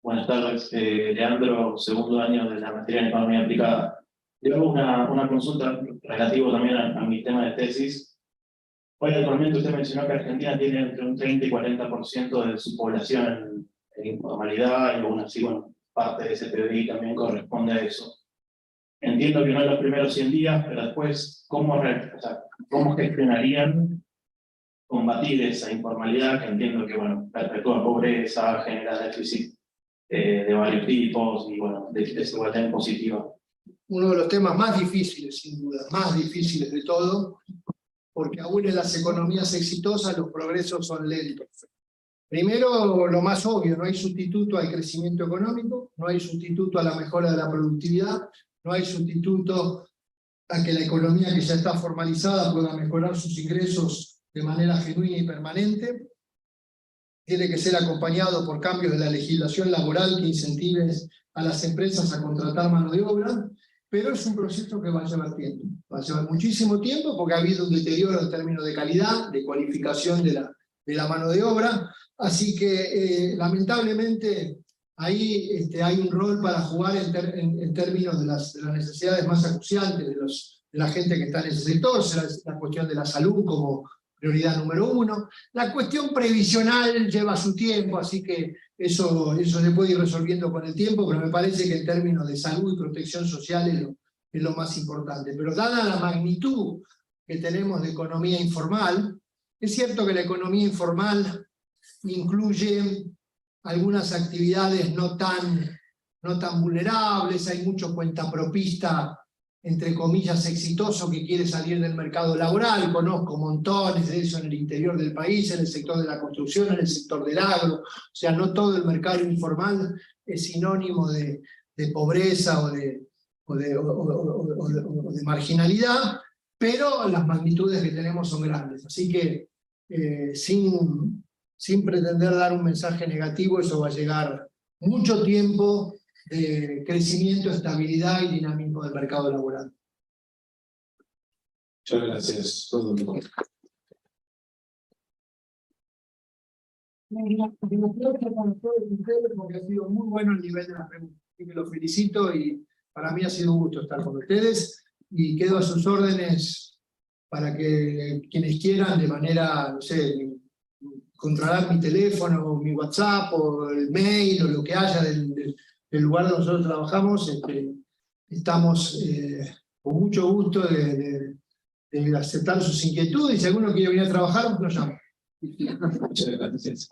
Buenas tardes, Leandro, segundo año de la maestría en Economía Aplicada. Yo hago una consulta relativa también a mi tema de tesis. Hoy actualmente usted mencionó que Argentina tiene entre un 30 y 40% de su población en informalidad, y aún así, bueno, parte de ese PBI también corresponde a eso. Entiendo que no en los primeros 100 días, pero después, ¿cómo gestionarían combatir esa informalidad que entiendo que, bueno, perpetúa pobreza, genera déficit de varios tipos y, bueno, desigualdad impositiva? Uno de los temas más difíciles, sin duda, más difíciles de todo, porque aún en las economías exitosas los progresos son lentos. Primero, lo más obvio, no hay sustituto al crecimiento económico, no hay sustituto a la mejora de la productividad, no hay sustituto a que la economía que ya está formalizada pueda mejorar sus ingresos de manera genuina y permanente. Tiene que ser acompañado por cambios de la legislación laboral que incentiven a las empresas a contratar mano de obra, pero es un proceso que va a llevar tiempo. Va a llevar muchísimo tiempo porque ha habido un deterioro en términos de calidad, de cualificación de la mano de obra, así que lamentablemente ahí hay un rol para jugar en términos de las necesidades más acuciantes de la gente que está en ese sector. Será la cuestión de la salud como prioridad número 1. La cuestión previsional lleva su tiempo, así que eso se puede ir resolviendo con el tiempo, pero me parece que en términos de salud y protección social es lo más importante. Pero dada la magnitud que tenemos de economía informal, es cierto que la economía informal incluye algunas actividades no tan vulnerables, hay mucho cuentapropista, entre comillas, exitoso que quiere salir del mercado laboral. Conozco montones de eso en el interior del país, en el sector de la construcción, en el sector del agro. O sea, no todo el mercado informal es sinónimo de pobreza o de marginalidad, pero las magnitudes que tenemos son grandes. Así que sin pretender dar un mensaje negativo, eso va a llegar mucho tiempo de crecimiento, estabilidad y dinamismo del mercado laboral. Muchas gracias. Todo bien. Porque ha sido muy bueno el nivel de las preguntas. Así que los felicito y para mí ha sido un gusto estar con ustedes y quedo a sus órdenes para que quienes quieran de manera, no sé, controlar mi teléfono, mi WhatsApp o el mail o lo que haya del lugar donde nosotros trabajamos, estamos con mucho gusto de aceptar sus inquietudes y si alguno quiere venir a trabajar, nos llama. Muchas gracias.